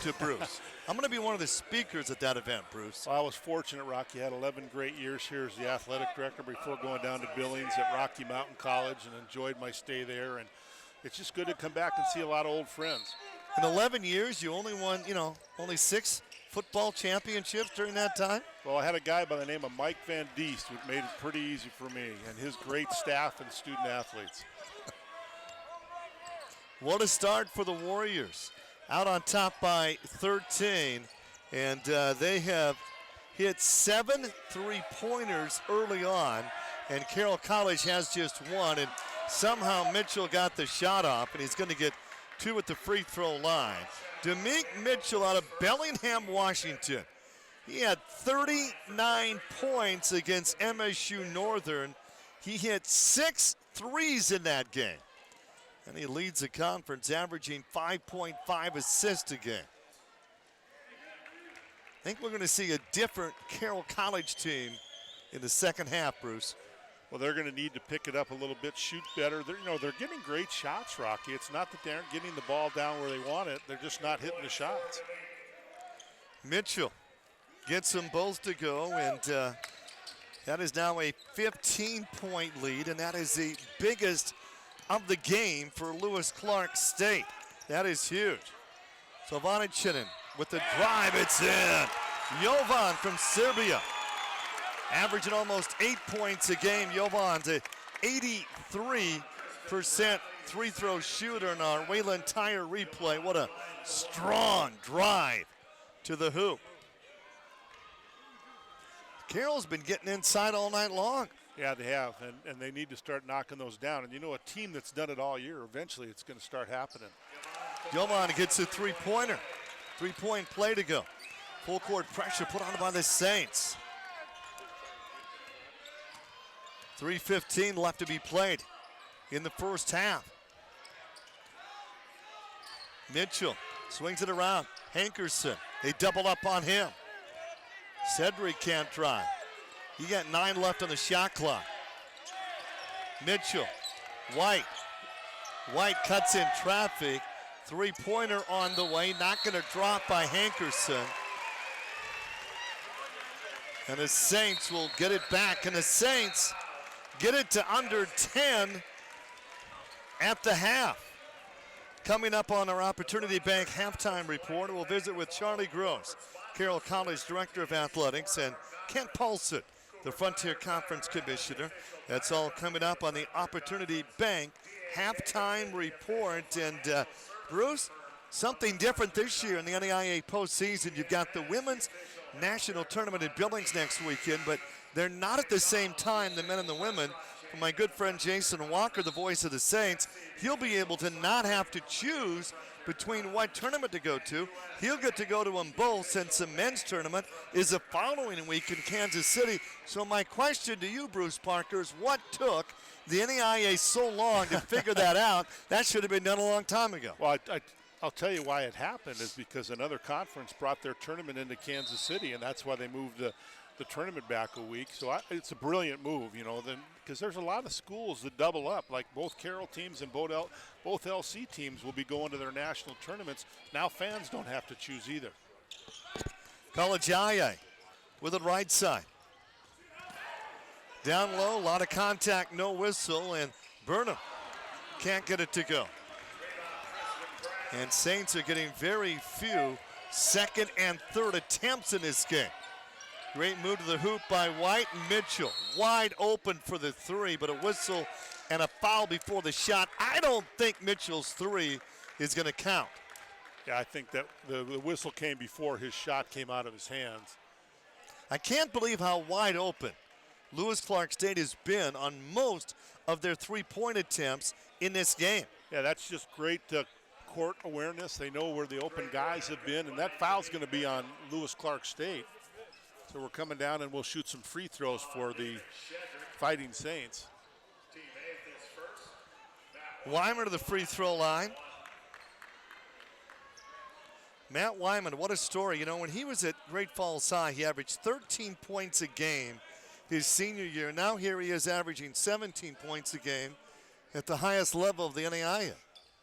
[SPEAKER 1] to Bruce. I'm going to be one of the speakers at that event, Bruce.
[SPEAKER 2] Well, I was fortunate, Rocky. I had 11 great years here as the athletic director before going down to Billings at Rocky Mountain College and enjoyed my stay there. And it's just good to come back and see a lot of old friends.
[SPEAKER 1] In 11 years, you only won, only 6 football championships during that time?
[SPEAKER 2] Well, I had a guy by the name of Mike Van Diest who made it pretty easy for me, and his great staff and student athletes.
[SPEAKER 1] What a start for the Warriors. Out on top by 13, and they have hit 7 3-pointers early on, and Carroll College has just 1, and somehow Mitchell got the shot off, and he's going to get 2 at the free throw line. Demick Mitchell out of Bellingham, Washington. He had 39 points against MSU Northern. He hit 6 threes in that game. And he leads the conference, averaging 5.5 assists a game. I think we're going to see a different Carroll College team in the second half, Bruce.
[SPEAKER 2] Well, they're going to need to pick it up a little bit, shoot better. They're getting great shots, Rocky. It's not that they aren't getting the ball down where they want it. They're just not hitting the shots.
[SPEAKER 1] Mitchell gets them both to go, and that is now a 15-point lead, and that is the biggest of the game for Lewis Clark State. That is huge. So Vanichinen with the drive, it's in. Jovan from Serbia, averaging almost 8 points a game. Jovan's a 83% free throw shooter in our Wayland Tire replay. What a strong drive to the hoop. Carroll's been getting inside all night long.
[SPEAKER 2] Yeah, they have, and they need to start knocking those down. And a team that's done it all year, eventually it's going to start happening.
[SPEAKER 1] Jovan gets a three-pointer. 3-point play to go. Full court pressure put on by the Saints. 3:15 left to be played in the first half. Mitchell swings it around. Hankerson, they double up on him. Cedric can't drive. You got 9 left on the shot clock. Mitchell, White. White cuts in traffic. 3-pointer on the way, not going to drop by Hankerson. And the Saints will get it back, and the Saints get it to under 10 at the half. Coming up on our Opportunity Bank halftime report, we'll visit with Charlie Gross, Carroll College Director of Athletics, and Kent Paulson, the Frontier Conference Commissioner. That's all coming up on the Opportunity Bank halftime report. And Bruce, something different this year in the NAIA postseason. You've got the Women's National Tournament in Billings next weekend, but they're not at the same time, the men and the women. For my good friend Jason Walker, the voice of the Saints, he'll be able to not have to choose between what tournament to go to. He'll get to go to them both, since the men's tournament is the following week in Kansas City. So my question to you, Bruce Parker, is what took the NAIA so long to figure that out? That should have been done a long time ago.
[SPEAKER 2] Well, I'll tell you why it happened is because another conference brought their tournament into Kansas City, and that's why they moved the tournament back a week. So it's a brilliant move, because there's a lot of schools that double up, like both Carroll teams and both LC teams will be going to their national tournaments. Now fans don't have to choose either.
[SPEAKER 1] Kalajaye with it right side. Down low, a lot of contact, no whistle, and Burnham can't get it to go. And Saints are getting very few second and third attempts in this game. Great move to the hoop by White and Mitchell. Wide open for the three, but a whistle and a foul before the shot. I don't think Mitchell's three is going to count.
[SPEAKER 2] Yeah, I think that the whistle came before his shot came out of his hands.
[SPEAKER 1] I can't believe how wide open Lewis Clark State has been on most of their three-point attempts in this game.
[SPEAKER 2] Yeah, that's just great court awareness. They know where the open guys have been, and that foul's going to be on Lewis Clark State. So we're coming down and we'll shoot some free throws for the Fighting Saints.
[SPEAKER 1] Weimer to the free throw line. Matt Wyman, what a story. You know, when he was at Great Falls High, he averaged 13 points a game his senior year. Now here he is averaging 17 points a game at the highest level of the NAIA.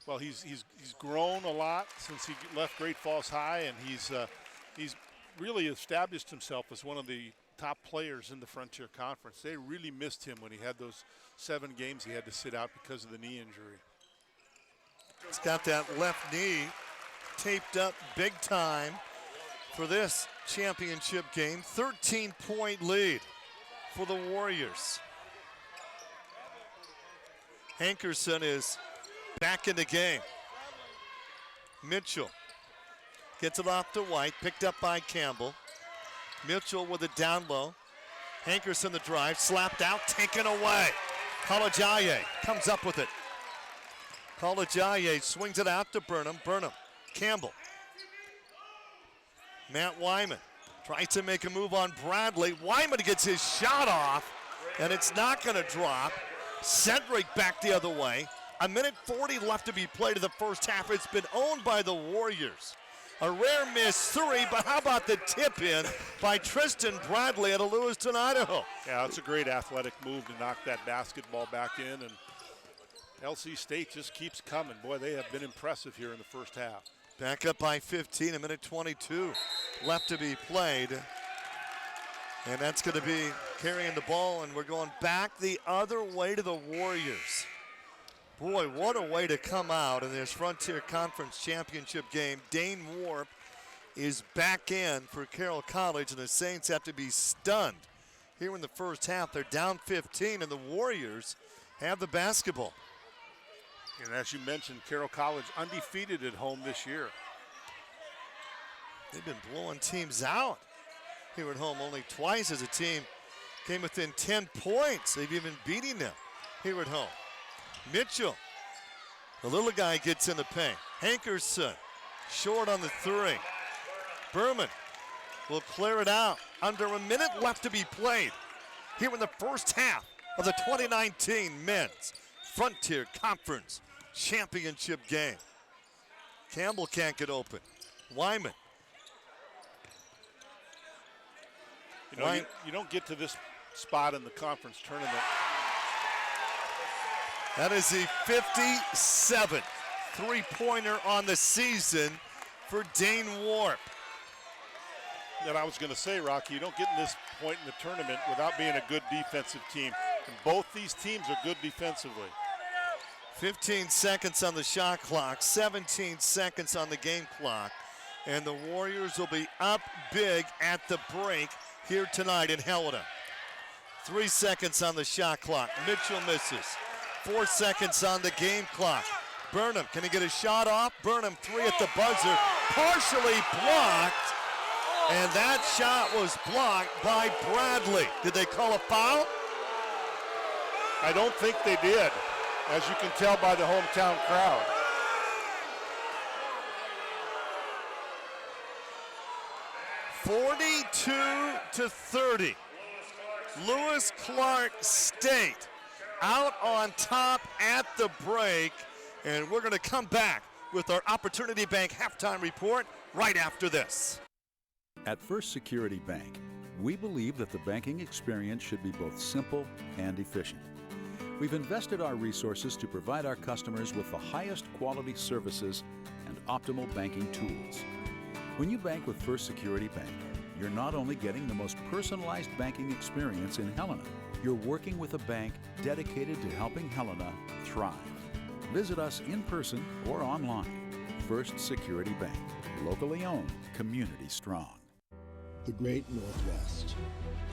[SPEAKER 2] Well, he's grown a lot since he left Great Falls High, and he's really established himself as one of the top players in the Frontier Conference. They really missed him when he had those 7 games he had to sit out because of the knee injury.
[SPEAKER 1] He's got that left knee taped up big time for this championship game. 13-point lead for the Warriors. Hankerson is back in the game. Mitchell gets it off to White, picked up by Campbell. Mitchell with it down low. Hankerson the drive, slapped out, taken away. Kalajaye comes up with it. Kalajaye swings it out to Burnham. Burnham, Campbell. Matt Wyman tries to make a move on Bradley. Wyman gets his shot off, and it's not going to drop. Cedric back the other way. 1:40 left to be played in the first half. It's been owned by the Warriors. A rare miss three, but how about the tip in by Tristan Bradley out of Lewiston, Idaho?
[SPEAKER 2] Yeah, it's a great athletic move to knock that basketball back in, and LC State just keeps coming. Boy, they have been impressive here in the first half.
[SPEAKER 1] Back up by 15, 1:22 left to be played. And that's going to be carrying the ball, and we're going back the other way to the Warriors. Boy, what a way to come out in this Frontier Conference Championship game. Dane Warp is back in for Carroll College, and the Saints have to be stunned. Here in the first half, they're down 15, and the Warriors have the basketball.
[SPEAKER 2] And as you mentioned, Carroll College undefeated at home this year.
[SPEAKER 1] They've been blowing teams out here at home. Only twice as a team came within 10 points. They've even beaten them here at home. Mitchell, the little guy, gets in the paint. Hankerson, short on the three. Berman will clear it out. Under a minute left to be played here in the first half of the 2019 Men's Frontier Conference Championship game. Campbell can't get open. Wyman.
[SPEAKER 2] You know, you don't get to this spot in the conference tournament.
[SPEAKER 1] That is the 57th three-pointer on the season for Dane Warp.
[SPEAKER 2] And I was going to say, Rocky, you don't get in this point in the tournament without being a good defensive team. And both these teams are good defensively.
[SPEAKER 1] 15 seconds on the shot clock, 17 seconds on the game clock. And the Warriors will be up big at the break here tonight in Helena. 3 seconds on the shot clock. Mitchell misses. 4 seconds on the game clock. Burnham, can he get a shot off? Burnham, three at the buzzer, partially blocked. And that shot was blocked by Bradley. Did they call a foul?
[SPEAKER 2] I don't think they did, as you can tell by the hometown crowd. (42-30). Lewis Clark State out on top at the break. And we're going to come back with our Opportunity Bank halftime report right after this.
[SPEAKER 20] At First Security Bank, we believe that the banking experience should be both simple and efficient. We've invested our resources to provide our customers with the highest quality services and optimal banking tools. When you bank with First Security Bank, you're not only getting the most personalized banking experience in Helena, you're working with a bank dedicated to helping Helena thrive. Visit us in person or online. First Security Bank, locally owned, community strong.
[SPEAKER 10] the great Northwest.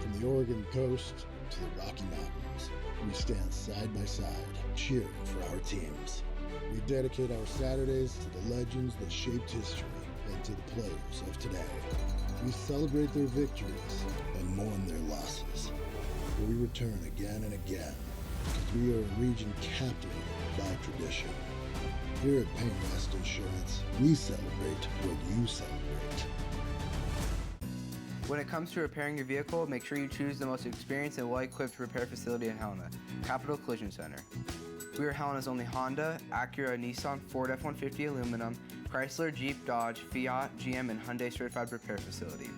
[SPEAKER 10] From the Oregon coast to the Rocky Mountains, we stand side by side, cheering for our teams. We dedicate our Saturdays to the legends that shaped history and to the players of today. We celebrate their victories and mourn their losses. But we return again and again, because we are a region captivated by tradition. Here at Pain West Insurance, we celebrate what you celebrate.
[SPEAKER 11] When it comes to repairing your vehicle, make sure you choose the most experienced and well-equipped repair facility in Helena, Capital Collision Center. We are Helena's only Honda, Acura, Nissan, Ford F-150 aluminum, Chrysler, Jeep, Dodge, Fiat, GM, and Hyundai certified repair facility.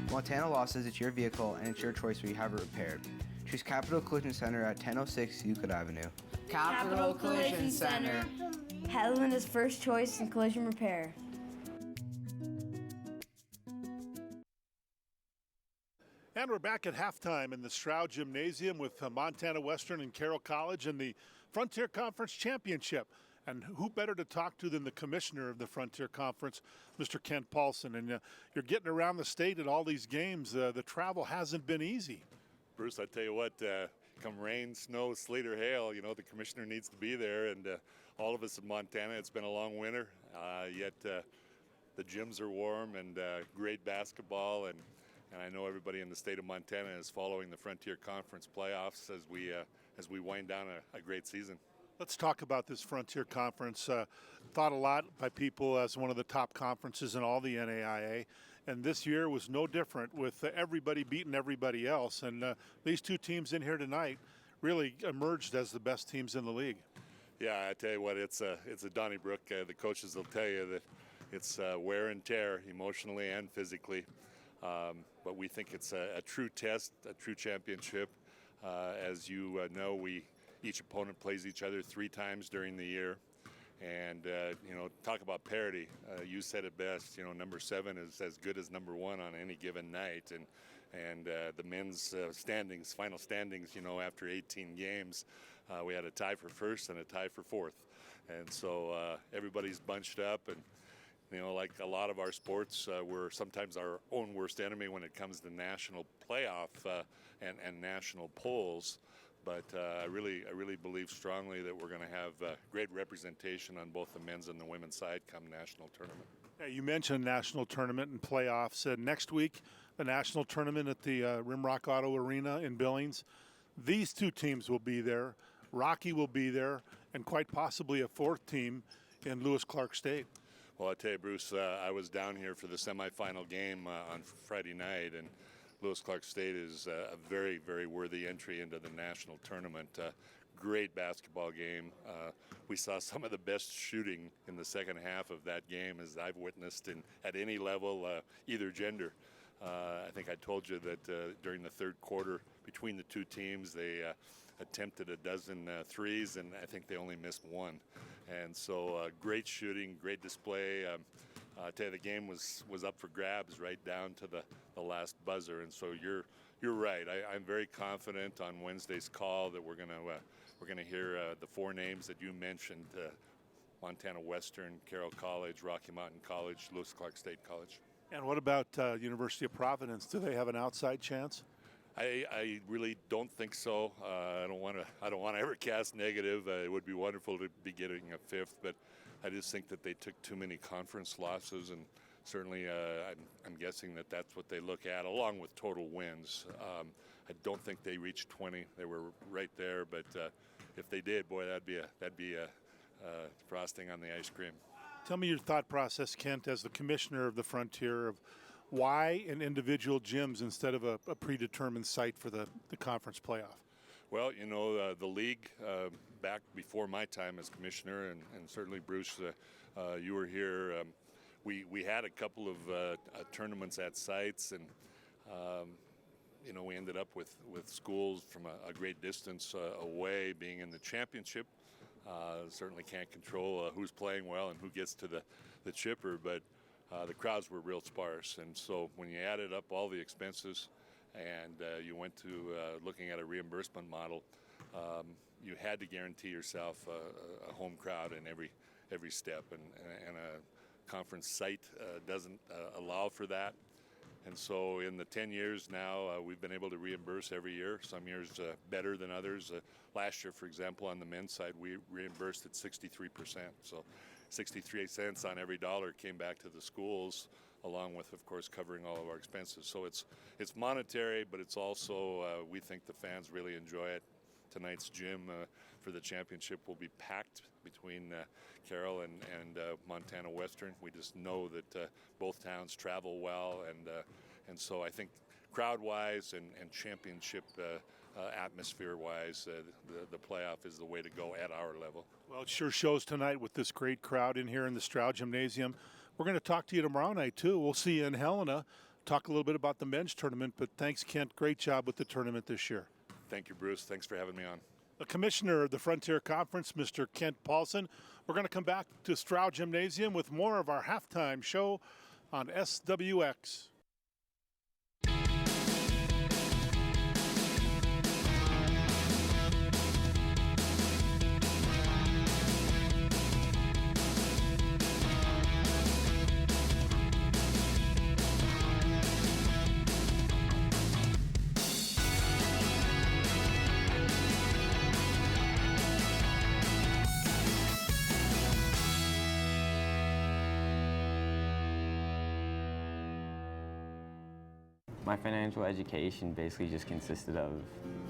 [SPEAKER 11] Montana Law says it's your vehicle and it's your choice where you have it repaired. Choose Capital Collision Center at 1006 Euclid Avenue.
[SPEAKER 12] Capital Collision Center. Helena's first choice in collision repair.
[SPEAKER 2] And we're back at halftime in the Stroud Gymnasium with Montana Western and Carroll College in the Frontier Conference Championship. And who better to talk to than the commissioner of the Frontier Conference, Mr. Kent Paulson. And you're getting around the state at all these games. The travel hasn't been easy.
[SPEAKER 21] Bruce, I tell you what, come rain, snow, sleet, or hail, the commissioner needs to be there. And all of us in Montana, it's been a long winter, yet the gyms are warm and great basketball. And I know everybody in the state of Montana is following the Frontier Conference playoffs as we wind down a great season.
[SPEAKER 2] Let's talk about this Frontier Conference. Thought a lot by people as one of the top conferences in all the NAIA. And this year was no different with everybody beating everybody else. And these two teams in here tonight really emerged as the best teams in the league.
[SPEAKER 21] Yeah, I tell you what, it's a Donnybrook. The coaches will tell you that it's wear and tear emotionally and physically. But we think it's a true test, a true championship. As you know, each opponent plays each other 3 times during the year. And, talk about parity. You said it best, number 7 is as good as number 1 on any given night. And the men's final standings, after 18 games, we had a tie for first and a tie for fourth. And so everybody's bunched up. And, like a lot of our sports, we're sometimes our own worst enemy when it comes to national playoff and national polls. But I really believe strongly that we're going to have great representation on both the men's and the women's side come national tournament.
[SPEAKER 2] Yeah, you mentioned national tournament and playoffs. Next week, the national tournament at the Rimrock Auto Arena in Billings. These two teams will be there. Rocky will be there, and quite possibly a 4th team in Lewis Clark State.
[SPEAKER 21] Well, I tell you, Bruce, I was down here for the semifinal game on Friday night, and Lewis Clark State is a very, very worthy entry into the national tournament. Great basketball game. We saw some of the best shooting in the second half of that game as I've witnessed at any level, either gender. I think I told you that during the third quarter between the two teams, they attempted a dozen threes, and I think they only missed 1. And so great shooting, great display. I tell you, the game was up for grabs right down to the last buzzer, and so you're right. I'm very confident on Wednesday's call that we're gonna hear the 4 names that you mentioned: Montana Western, Carroll College, Rocky Mountain College, Lewis Clark State College.
[SPEAKER 2] And what about University of Providence? Do they have an outside chance?
[SPEAKER 21] I really don't think so. I don't want to ever cast negative. It would be wonderful to be getting a 5th, but I just think that they took too many conference losses, and certainly I'm guessing that that's what they look at, along with total wins. I don't think they reached 20. They were right there, but if they did, boy, that'd be a frosting on the ice cream.
[SPEAKER 2] Tell me your thought process, Kent, as the commissioner of the Frontier, of why in individual gyms instead of a predetermined site for the conference playoff?
[SPEAKER 21] Well, the league, back before my time as commissioner, and certainly Bruce, you were here, we had a couple of tournaments at sites, and we ended up with schools from a great distance away being in the championship. Certainly can't control who's playing well and who gets to the chipper, but the crowds were real sparse. And so when you added up all the expenses and you went to looking at a reimbursement model, you had to guarantee yourself a home crowd in every step, and a conference site doesn't allow for that. And so in the 10 years now, we've been able to reimburse every year, some years better than others. Last year, for example, on the men's side, we reimbursed at 63%. So 63 cents on every dollar came back to the schools, along with, of course, covering all of our expenses. So it's monetary, but it's also, we think the fans really enjoy it. Tonight's gym for the championship will be packed between Carroll and Montana Western. We just know that both towns travel well, and so I think crowd-wise and championship atmosphere-wise, the playoff is the way to go at our level.
[SPEAKER 2] Well, it sure shows tonight with this great crowd in here in the Stroud Gymnasium. We're going to talk to you tomorrow night, too. We'll see you in Helena, talk a little bit about the men's tournament, but thanks, Kent. Great job with the tournament this year.
[SPEAKER 21] Thank you, Bruce. Thanks for having me on.
[SPEAKER 2] The commissioner of the Frontier Conference, Mr. Kent Paulson. We're going to come back to Stroud Gymnasium with more of our halftime show on SWX.
[SPEAKER 6] My financial education basically just consisted of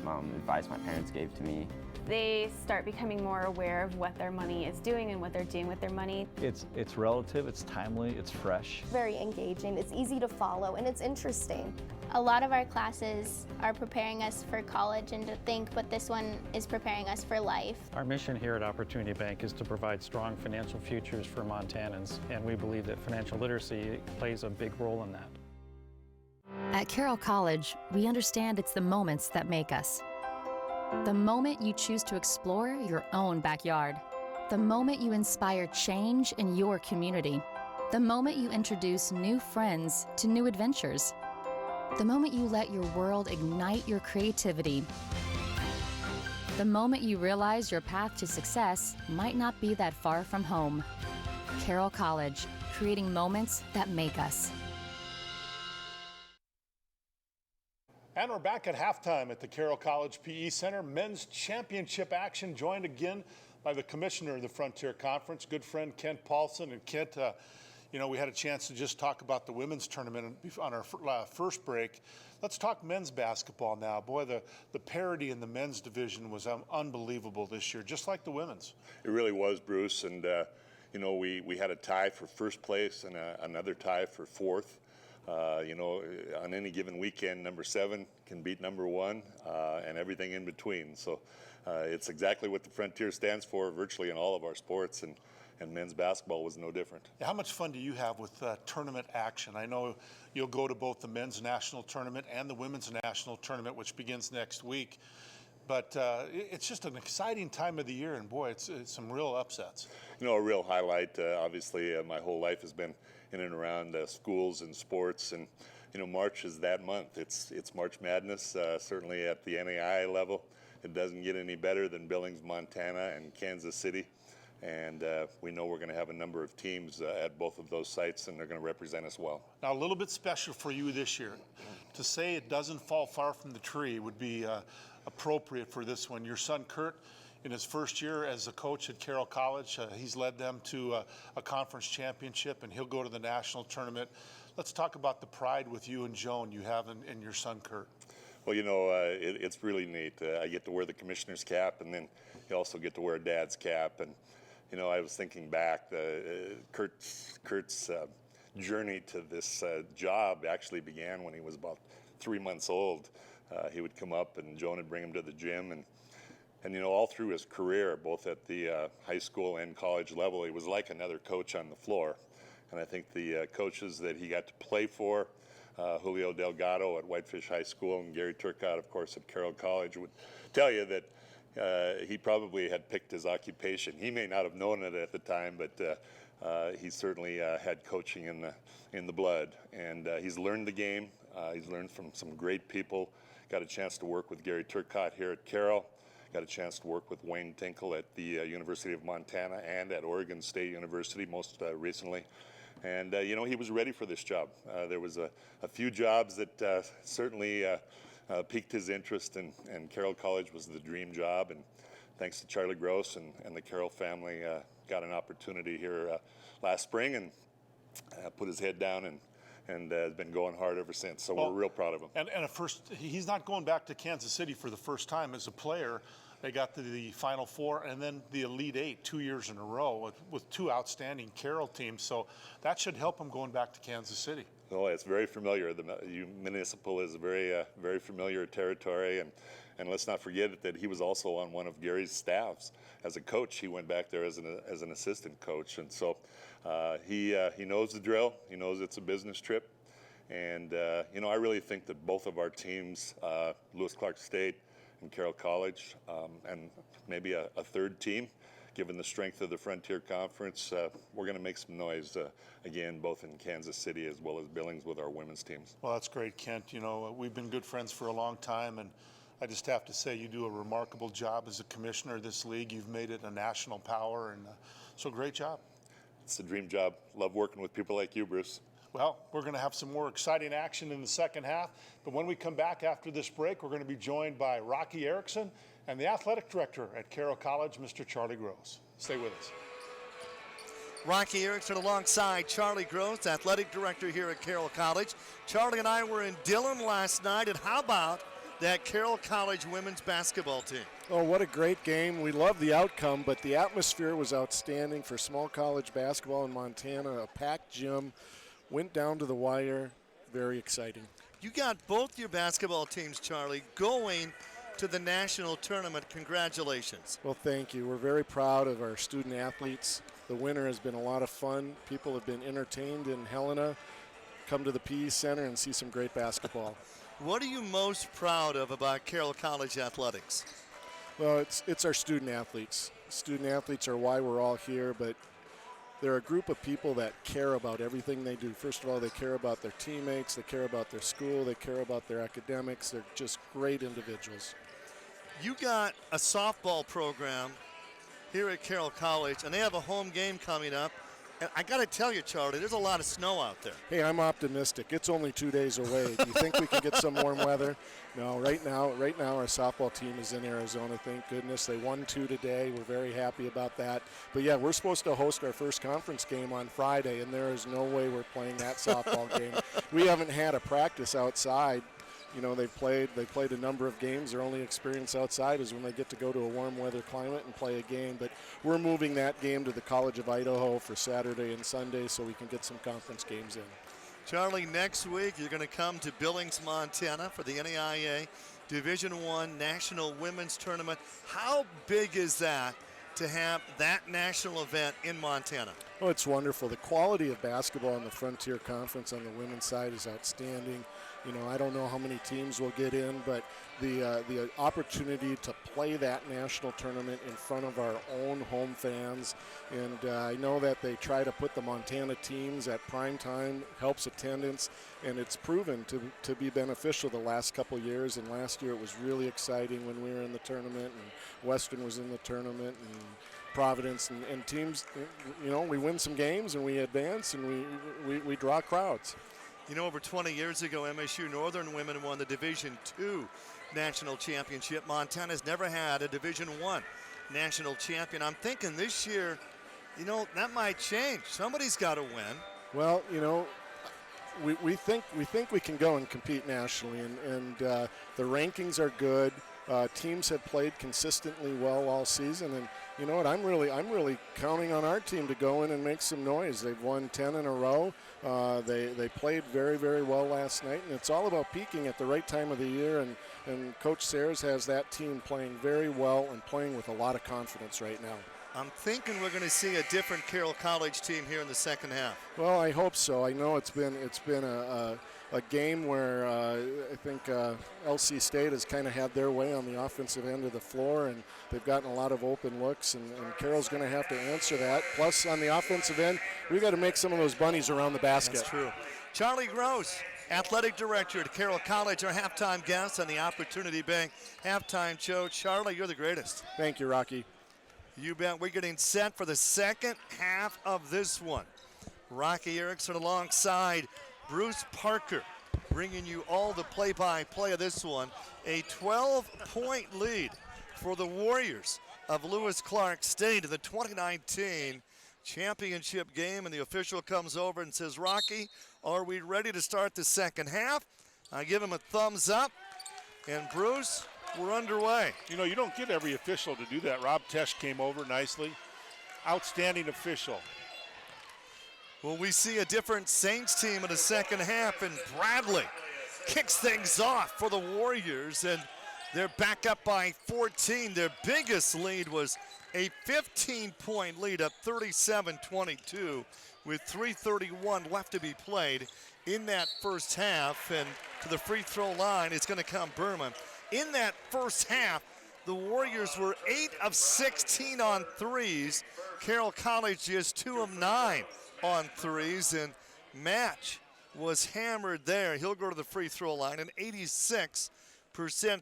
[SPEAKER 6] advice my parents gave to me.
[SPEAKER 22] They start becoming more aware of what their money is doing and what they're doing with their money.
[SPEAKER 23] It's relative, it's timely, it's fresh.
[SPEAKER 24] Very engaging, it's easy to follow, and it's interesting.
[SPEAKER 25] A lot of our classes are preparing us for college and to think, but this one is preparing us for life.
[SPEAKER 26] Our mission here at Opportunity Bank is to provide strong financial futures for Montanans, and we believe that financial literacy plays a big role in that.
[SPEAKER 27] At Carroll College, we understand it's the moments that make us. The moment you choose to explore your own backyard. The moment you inspire change in your community. The moment you introduce new friends to new adventures. The moment you let your world ignite your creativity. The moment you realize your path to success might not be that far from home. Carroll College, creating moments that make us.
[SPEAKER 2] And we're back at halftime at the Carroll College PE Center. Men's championship action, joined again by the commissioner of the Frontier Conference, good friend Kent Paulson. And Kent, we had a chance to just talk about the women's tournament on our first break. Let's talk men's basketball now. Boy, the parity in the men's division was unbelievable this year, just like the women's.
[SPEAKER 21] It really was, Bruce. And, we had a tie for first place and another tie for fourth. On any given weekend, number 7 can beat number 1 and everything in between. So it's exactly what the Frontier stands for virtually in all of our sports, and men's basketball was no different.
[SPEAKER 2] How much fun do you have with tournament action? I know you'll go to both the men's national tournament and the women's national tournament, which begins next week. But it's just an exciting time of the year, and boy, it's some real upsets.
[SPEAKER 21] A real highlight, obviously, my whole life has been in and around schools and sports, and March is that month. It's March Madness, certainly at the NAI level. It doesn't get any better than Billings, Montana, and Kansas City, and we know we're going to have a number of teams at both of those sites, and they're going to represent us well.
[SPEAKER 2] Now, a little bit special for you this year. To say it doesn't fall far from the tree would be appropriate for this one. Your son Kurt, in his first year as a coach at Carroll College, he's led them to a conference championship, and he'll go to the national tournament. Let's talk about the pride with you and Joan you have in your son Kurt.
[SPEAKER 21] Well, it's really neat. I get to wear the commissioner's cap, and then you also get to wear dad's cap. And I was thinking back, Kurt's journey to this job actually began when he was about 3 months old. He would come up, and Joan would bring him to the gym, and all through his career, both at the high school and college level, he was like another coach on the floor. And I think the coaches that he got to play for, Julio Delgado at Whitefish High School and Gary Turcotte, of course, at Carroll College, would tell you that he probably had picked his occupation. He may not have known it at the time, but he certainly had coaching in the blood. And he's learned the game. He's learned from some great people. Got a chance to work with Gary Turcotte here at Carroll. Got a chance to work with Wayne Tinkle at the University of Montana and at Oregon State University most recently. And, you know, he was ready for this job. There was a few jobs that certainly piqued his interest, and Carroll College was the dream job. And thanks to Charlie Gross and the Carroll family, got an opportunity here last spring and put his head down and has been going hard ever since. So we're real proud of him.
[SPEAKER 2] And he's not going back to Kansas City for the first time as a player. They got to the Final Four and then the Elite Eight 2 years in a row with two outstanding Carroll teams. So that should help him going back to Kansas City.
[SPEAKER 21] Oh, it's very familiar. The municipal is a very familiar territory, and let's not forget that he was also on one of Gary's staffs as a coach. He went back there as an assistant coach, and so he knows the drill. He knows it's a business trip, and you know, I really think that both of our teams, Lewis Clark State and Carroll College, and maybe a third team, given the strength of the Frontier Conference, we're going to make some noise again, both in Kansas City as well as Billings with our women's teams.
[SPEAKER 2] Well, that's great, Kent. You know, we've been good friends for a long time, and I just have to say you do a remarkable job as a commissioner of this league. You've made it a national power, and so great job.
[SPEAKER 21] It's a dream job. Love working with people like you, Bruce.
[SPEAKER 2] Well, we're going to have some more exciting action in the second half, but when we come back after this break, we're going to be joined by Rocky Erickson and the athletic director at Carroll College, Mr. Charlie Gross. Stay with us.
[SPEAKER 1] Rocky Erickson alongside Charlie Gross, athletic director here at Carroll College. Charlie and I were in Dillon last night, and how about that Carroll College women's basketball team?
[SPEAKER 5] Oh, what a great game. We love the outcome, but the atmosphere was outstanding for small college basketball in Montana. A packed gym, went down to the wire. Very exciting.
[SPEAKER 1] You got both your basketball teams, Charlie, going to the national tournament. Congratulations.
[SPEAKER 5] Well, thank you. We're very proud of our student athletes. The winter has been a lot of fun. People have been entertained in Helena. Come to the PE Center and see some great basketball.
[SPEAKER 1] What are you most proud of about Carroll College athletics?
[SPEAKER 5] Well, it's our student athletes. Student athletes are why we're all here, but they're a group of people that care about everything they do. First of all, they care about their teammates, they care about their school, they care about their academics. They're just great individuals.
[SPEAKER 1] You got a softball program here at Carroll College, and they have a home game coming up. And I got to tell you, Charlie, there's a lot of snow out there.
[SPEAKER 5] Hey, I'm optimistic. It's only 2 days away. Do you think we can get some warm weather? No, right now our softball team is in Arizona, thank goodness. They won 2 today. We're very happy about that. But yeah, we're supposed to host our first conference game on Friday, and there is no way we're playing that softball game. We haven't had a practice outside. You know, they played a number of games. Their only experience outside is when they get to go to a warm weather climate and play a game. But we're moving that game to the College of Idaho for Saturday and Sunday so we can get some conference games in.
[SPEAKER 1] Charlie, next week you're going to come to Billings, Montana for the NAIA Division I National Women's Tournament. How big is that to have that national event in Montana?
[SPEAKER 5] Oh, it's wonderful. The quality of basketball in the Frontier Conference on the women's side is outstanding. You know, I don't know how many teams will get in, but the opportunity to play that national tournament in front of our own home fans, and I know that they try to put the Montana teams at prime time, helps attendance, and it's proven to be beneficial the last couple years. And last year it was really exciting when we were in the tournament, and Western was in the tournament, and Providence, and teams, you know, we win some games and we advance and we draw crowds.
[SPEAKER 1] You know, over 20 years ago, MSU Northern women won the Division II national championship. Montana's never had a Division I national champion. I'm thinking this year, you know, that might change. Somebody's got to win.
[SPEAKER 5] Well, you know, we think we can go and compete nationally, and the rankings are good. Teams have played consistently well all season, and you know what? I'm really counting on our team to go in and make some noise. They've won 10 in a row. They played very, very well last night, and it's all about peaking at the right time of the year. And Coach Sayers has that team playing very well and playing with a lot of confidence right now.
[SPEAKER 1] I'm thinking we're going to see a different Carroll College team here in the second half.
[SPEAKER 5] Well, I hope so. I know it's been a game where I think LC State has kind of had their way on the offensive end of the floor, and they've gotten a lot of open looks, and Carroll's going to have to answer that. Plus, on the offensive end, we've got to make some of those bunnies around the basket.
[SPEAKER 1] That's true. Charlie Gross, athletic director at Carroll College, our halftime guest on the Opportunity Bank halftime show. Charlie, you're the greatest.
[SPEAKER 5] Thank you, Rocky.
[SPEAKER 1] You bet. We're getting set for the second half of this one. Rocky Erickson alongside Bruce Parker, bringing you all the play-by-play of this one. A 12-point lead for the Warriors of Lewis Clark State in the 2019 championship game, and the official comes over and says, Rocky, are we ready to start the second half? I give him a thumbs up, and Bruce, we're underway.
[SPEAKER 2] You know, you don't get every official to do that. Rob Tesh came over nicely. Outstanding official.
[SPEAKER 1] Well, we see a different Saints team in the second half, and Bradley kicks things off for the Warriors, and they're back up by 14. Their biggest lead was a 15-point lead, up 37-22 with 3:31 left to be played in that first half. And to the free throw line, it's going to come Berman. In that first half, the Warriors were 8 of 16 on threes. Carroll College just 2 of 9 on threes, and Match was hammered there. He'll go to the free throw line. An 86%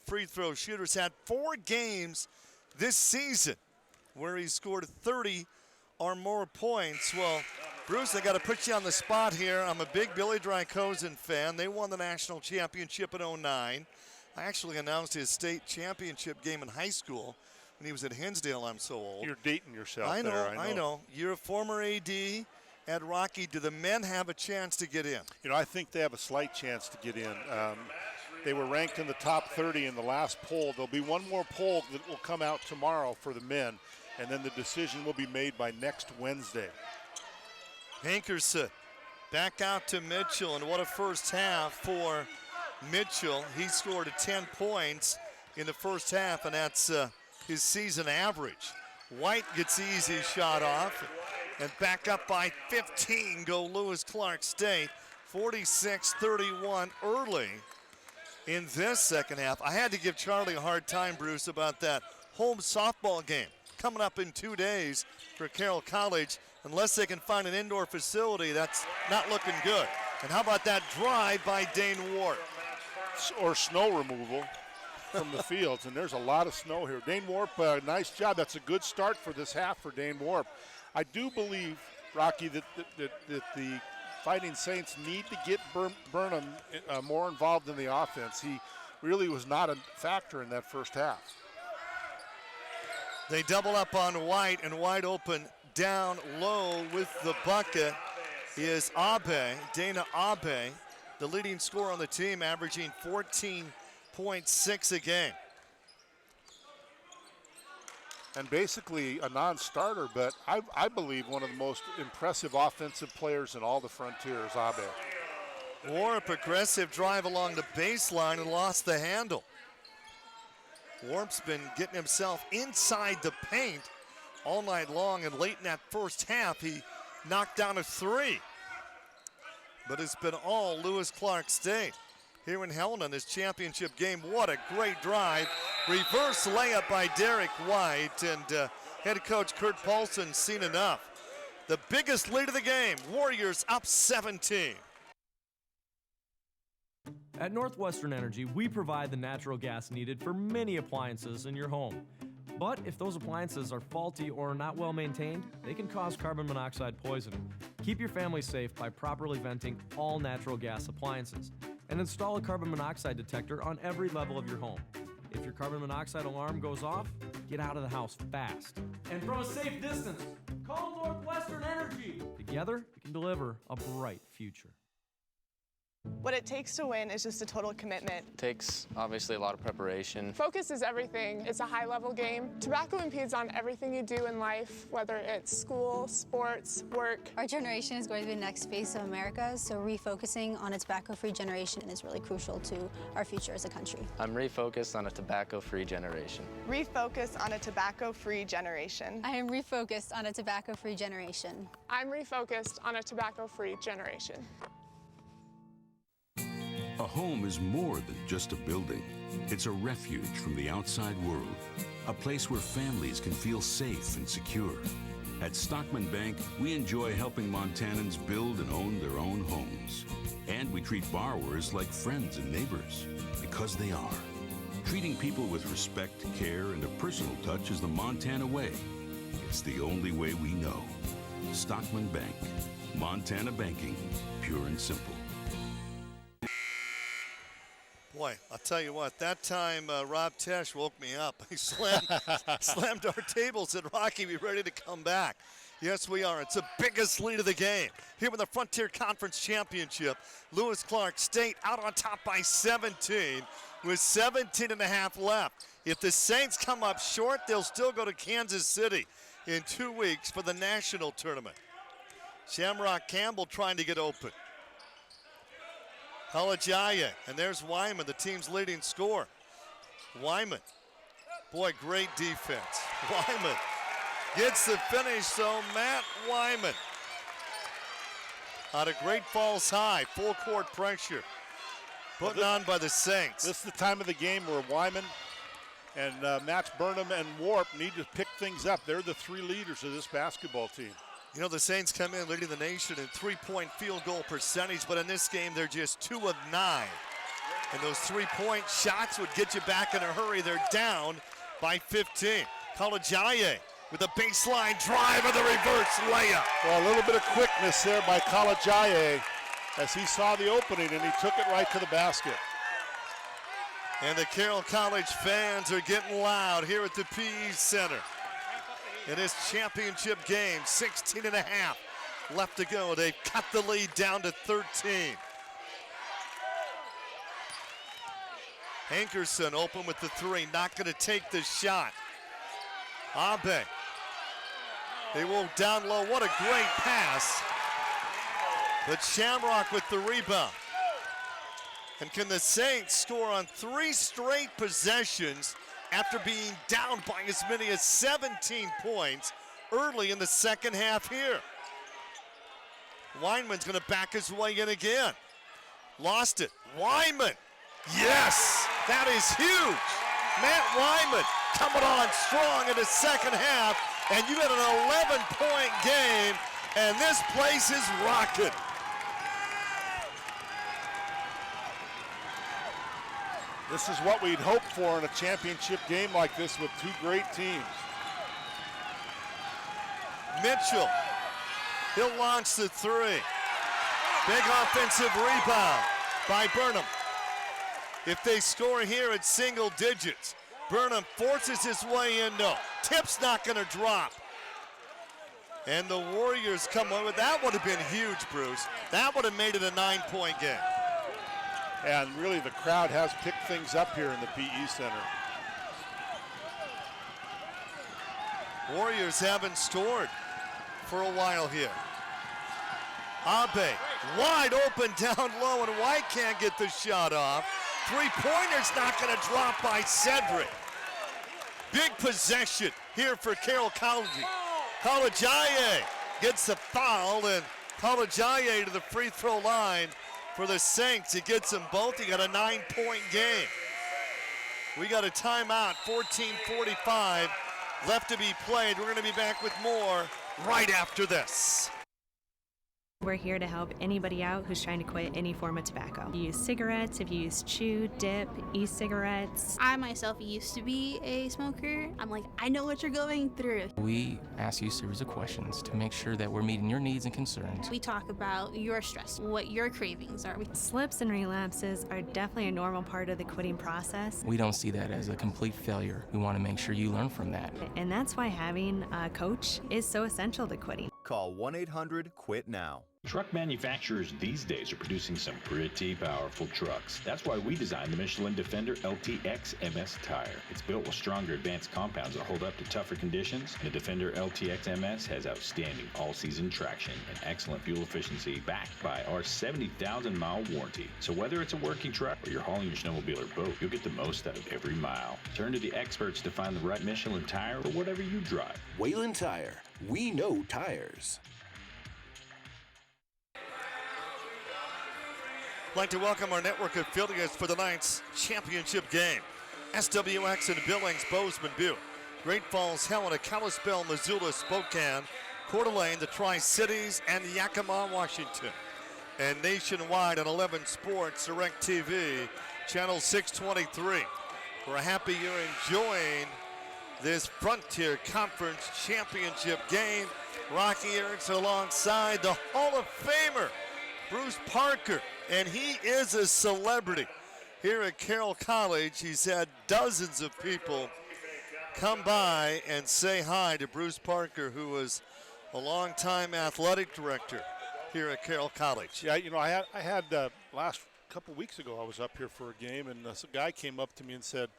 [SPEAKER 1] free throw shooter's had 4 games this season where he scored 30 or more points. Well, Bruce, I got to put you on the spot here. I'm a big Billy Drykosen fan. They won the national championship in '09. I actually announced his state championship game in high school when he was at Hinsdale. I'm so old.
[SPEAKER 2] You're dating yourself.
[SPEAKER 1] I know,
[SPEAKER 2] there,
[SPEAKER 1] I know. You're a former AD at Rocky. Do the men have a chance to get in?
[SPEAKER 2] You know, I think they have a slight chance to get in. They were ranked in the top 30 in the last poll. There'll be one more poll that will come out tomorrow for the men, and then the decision will be made by next Wednesday.
[SPEAKER 1] Hankerson back out to Mitchell, and what a first half for Mitchell. He scored 10 points in the first half, and that's his season average. White gets the easy shot off, and back up by 15 go Lewis Clark State, 46-31 early in this second half. I had to give Charlie a hard time, Bruce, about that home softball game coming up in 2 days for Carroll College. Unless they can find an indoor facility, that's not looking good. And how about that drive by Dane Warp?
[SPEAKER 2] Or snow removal from the fields, and there's a lot of snow here. Dane Warp, nice job. That's a good start for this half for Dane Warp. I do believe, Rocky, that the Fighting Saints need to get Burnham more involved in the offense. He really was not a factor in that first half.
[SPEAKER 1] They double up on White, and wide open down low with the bucket is Abe, Dana Abe, the leading scorer on the team, averaging 14.6 a game.
[SPEAKER 2] And basically a non-starter, but I believe one of the most impressive offensive players in all the Frontiers, Abe.
[SPEAKER 1] Warp, aggressive drive along the baseline and lost the handle. Warp's been getting himself inside the paint all night long, and late in that first half, he knocked down a 3. But it's been all Lewis Clark State here in Helena in this championship game. What a great drive. Reverse layup by Derek White, and head coach Kurt Paulson seen enough. The biggest lead of the game, Warriors up 17.
[SPEAKER 17] At Northwestern Energy, we provide the natural gas needed for many appliances in your home. But if those appliances are faulty or not well maintained, they can cause carbon monoxide poisoning. Keep your family safe by properly venting all natural gas appliances, and install a carbon monoxide detector on every level of your home. If your carbon monoxide alarm goes off, get out of the house fast. And from a safe distance, call Northwestern Energy. Together, we can deliver a bright future.
[SPEAKER 3] What it takes to win is just a total commitment.
[SPEAKER 7] It takes, obviously, a lot of preparation.
[SPEAKER 3] Focus is everything. It's a high-level game. Tobacco impedes on everything you do in life, whether it's school, sports, work.
[SPEAKER 8] Our generation is going to be the next face of America, so refocusing on a tobacco-free generation is really crucial to our future as a country.
[SPEAKER 7] I'm refocused on a tobacco-free generation.
[SPEAKER 3] Refocus on a tobacco-free generation.
[SPEAKER 8] I am refocused on a tobacco-free generation.
[SPEAKER 3] I'm refocused on a tobacco-free generation.
[SPEAKER 16] A home is more than just a building. It's a refuge from the outside world, a place where families can feel safe and secure. At Stockman Bank, we enjoy helping Montanans build and own their own homes. And we treat borrowers like friends and neighbors, because they are. Treating people with respect, care, and a personal touch is the Montana way. It's the only way we know. Stockman Bank, Montana Banking, pure and simple.
[SPEAKER 1] Boy, I'll tell you what, that time Rob Tesh woke me up. He slammed our tables and Rocky, be ready to come back. Yes, we are. It's the biggest lead of the game. Here with the Frontier Conference Championship, Lewis Clark State out on top by 17 with 17 and a half left. If the Saints come up short, they'll still go to Kansas City in 2 weeks for the national tournament. Shamrock Campbell trying to get open. Kalajaya, and there's Wyman, the team's leading scorer. Wyman, boy, great defense. Wyman gets the finish, so Matt Wyman out of Great Falls High, full court pressure, putting on by the Saints.
[SPEAKER 2] This is the time of the game where Wyman and Matt Burnham and Warp need to pick things up. They're the three leaders of this basketball team.
[SPEAKER 1] You know, the Saints come in leading the nation in three-point field goal percentage, but in this game, they're just 2 of 9. And those three-point shots would get you back in a hurry. They're down by 15. Kalajaya with a baseline drive and the reverse layup.
[SPEAKER 2] Well, a little bit of quickness there by Kalajaya as he saw the opening and he took it right to the basket.
[SPEAKER 1] And the Carroll College fans are getting loud here at the PE Center. In this championship game, 16 and a half left to go. They've cut the lead down to 13. Hankerson open with the three, not going to take the shot. Abe. They will down low. What a great pass. But Shamrock with the rebound. And can the Saints score on 3 straight possessions after being down by as many as 17 points early in the second half here? Wyman's going to back his way in again. Lost it. Wyman. Yes, that is huge. Matt Wyman coming on strong in the second half, and you got an 11-point game, and this place is rocking.
[SPEAKER 2] This is what we'd hope for in a championship game like this with 2 great teams.
[SPEAKER 1] Mitchell, he'll launch the three. Big offensive rebound by Burnham. If they score here at single digits, Burnham forces his way in. No, tip's not going to drop. And the Warriors come on with that. Would have been huge, Bruce. That would have made it a 9-point game.
[SPEAKER 2] And really the crowd has picked things up here in the PE Center.
[SPEAKER 1] Warriors haven't scored for a while here. Abe, wide open down low, and White can't get the shot off. Three-pointer's not going to drop by Cedric. Big possession here for Carroll College. Kalajaya gets the foul, and Kalajaya to the free throw line for the Saints. He gets them both. He got a 9-point game. We got a timeout, 14:45 left to be played. We're going to be back with more right after this.
[SPEAKER 4] We're here to help anybody out who's trying to quit any form of tobacco. If you use cigarettes, if you use chew, dip, e-cigarettes.
[SPEAKER 9] I myself used to be a smoker. I'm like, I know what you're going through.
[SPEAKER 13] We ask you a series of questions to make sure that we're meeting your needs and concerns.
[SPEAKER 9] We talk about your stress, what your cravings are.
[SPEAKER 4] Slips and relapses are definitely a normal part of the quitting process.
[SPEAKER 13] We don't see that as a complete failure. We want to make sure you learn from that.
[SPEAKER 4] And that's why having a coach is so essential to quitting.
[SPEAKER 14] Call 1-800-QUIT-NOW.
[SPEAKER 15] Truck manufacturers these days are producing some pretty powerful trucks. That's why we designed the Michelin Defender LTX MS tire. It's built with stronger advanced compounds that hold up to tougher conditions. The Defender LTX MS has outstanding all-season traction and excellent fuel efficiency backed by our 70,000-mile warranty. So whether it's a working truck or you're hauling your snowmobile or boat, you'll get the most out of every mile. Turn to the experts to find the right Michelin tire for whatever you drive.
[SPEAKER 18] Wayland Tire. We know tires.
[SPEAKER 1] I'd like to welcome our network affiliates for the night's championship game. SWX in Billings, Bozeman, Butte. Great Falls, Helena, Kalispell, Missoula, Spokane, Coeur d'Alene, the Tri-Cities, and Yakima, Washington. And nationwide on 11 Sports, Direct TV, channel 623. We're happy you're enjoying this Frontier Conference Championship game. Rocky Erickson alongside the Hall of Famer, Bruce Parker, and he is a celebrity here at Carroll College. He's had dozens of people come by and say hi to Bruce Parker, who was a longtime athletic director here at Carroll College.
[SPEAKER 2] Yeah, you know, I had last couple weeks ago, I was up here for a game, and this guy came up to me and said,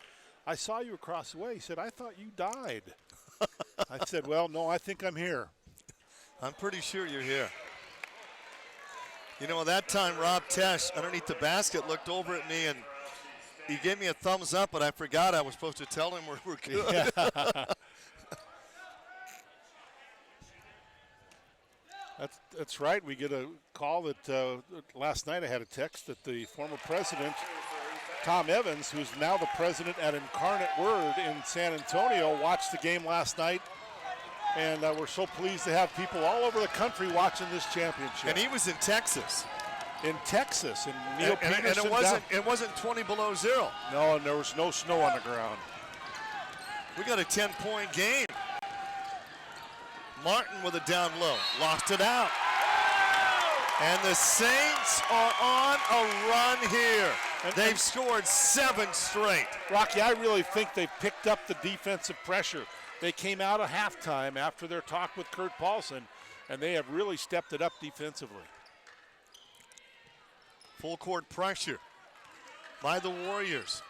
[SPEAKER 2] I saw you across the way. He said, I thought you died. I said, well, no, I think I'm here.
[SPEAKER 1] I'm pretty sure you're here. You know, that time Rob Tesh, underneath the basket, looked over at me and he gave me a thumbs up, but I forgot I was supposed to tell him we're good. Yeah.
[SPEAKER 2] That's right. We get a call that last night I had a text that the former president, Tom Evans, who's now the president at Incarnate Word in San Antonio, watched the game last night. And we're so pleased to have people all over the country watching this championship.
[SPEAKER 1] And he was in Texas.
[SPEAKER 2] In Texas, and Neil Peterson.
[SPEAKER 1] And it wasn't 20 below zero.
[SPEAKER 2] No, and there was no snow on the ground.
[SPEAKER 1] We got a 10-point game. Martin with a down low, lost it out. And the Saints are on a run here. And they've scored 7 straight.
[SPEAKER 2] Rocky, I really think they've picked up the defensive pressure. They came out of halftime after their talk with Kurt Paulson, and they have really stepped it up defensively.
[SPEAKER 1] Full court pressure by the Warriors.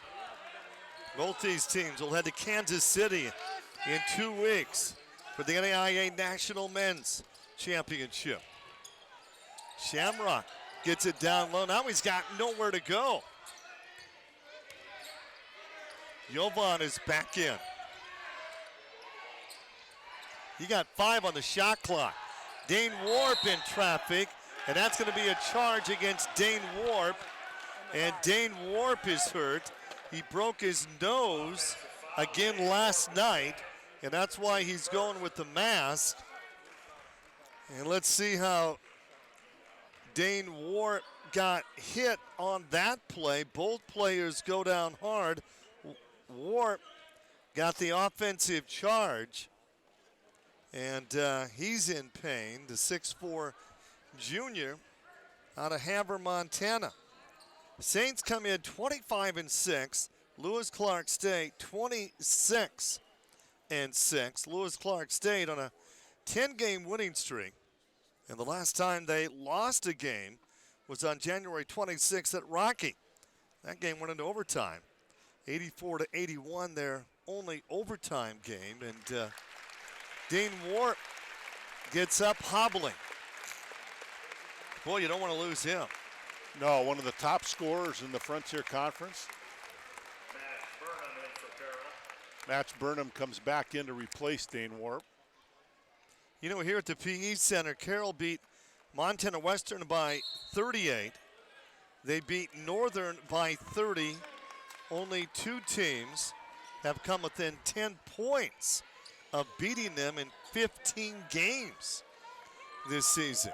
[SPEAKER 1] Both these teams will head to Kansas City in 2 weeks for the NAIA National Men's Championship. Shamrock gets it down low. Now he's got nowhere to go. Jovan is back in. He got 5 on the shot clock. Dane Warp in traffic, and that's going to be a charge against Dane Warp. And Dane Warp is hurt. He broke his nose again last night, and that's why he's going with the mask. And let's see how Dane Warp got hit on that play. Both players go down hard. Warp got the offensive charge. And he's in pain, the 6'4" junior out of Havre, Montana. Saints come in 25-6. Lewis Clark State 26-6. Lewis Clark State on a 10-game winning streak. And the last time they lost a game was on January 26th at Rocky. That game went into overtime. 84-81, their only overtime game. And Dane Warp gets up hobbling. Boy, you don't want to lose him.
[SPEAKER 2] No, one of the top scorers in the Frontier Conference. Matt Burnham comes back in to replace Dane Warp.
[SPEAKER 1] You know, here at the PE Center, Carroll beat Montana Western by 38. They beat Northern by 30. Only 2 teams have come within 10 points of beating them in 15 games this season.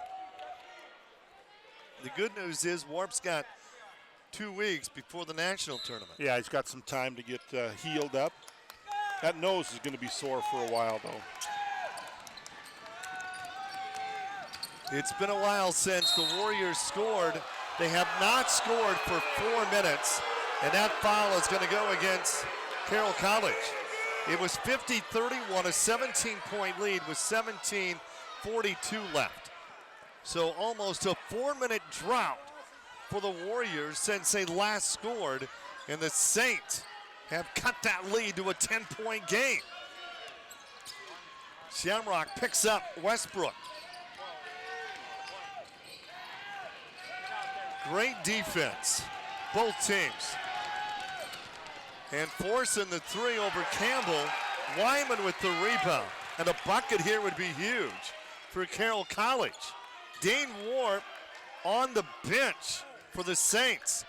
[SPEAKER 1] The good news is Warp's got 2 weeks before the national tournament.
[SPEAKER 2] Yeah, he's got some time to get healed up. That nose is going to be sore for a while, though.
[SPEAKER 1] It's been a while since the Warriors scored. They have not scored for 4 minutes, and that foul is going to go against Carroll College. It was 50-31, a 17-point lead with 17:42 left. So almost a 4-minute drought for the Warriors since they last scored, and the Saints have cut that lead to a 10-point game. Shamrock picks up Westbrook. Great defense, both teams. And forcing the 3 over Campbell. Wyman with the rebound. And a bucket here would be huge for Carroll College. Dane Warp on the bench for the Saints.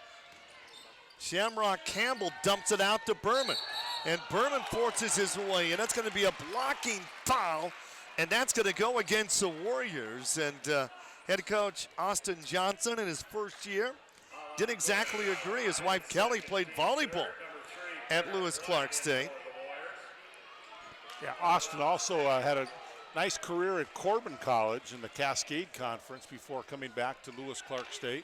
[SPEAKER 1] Shamrock Campbell dumps it out to Berman. And Berman forces his way, and that's going to be a blocking foul, and that's going to go against the Warriors. And head coach Austin Johnson in his first year didn't exactly agree. His wife Kelly played volleyball at Lewis Clark State.
[SPEAKER 2] Yeah, Austin also had a nice career at Corbin College in the Cascade Conference before coming back to Lewis Clark State.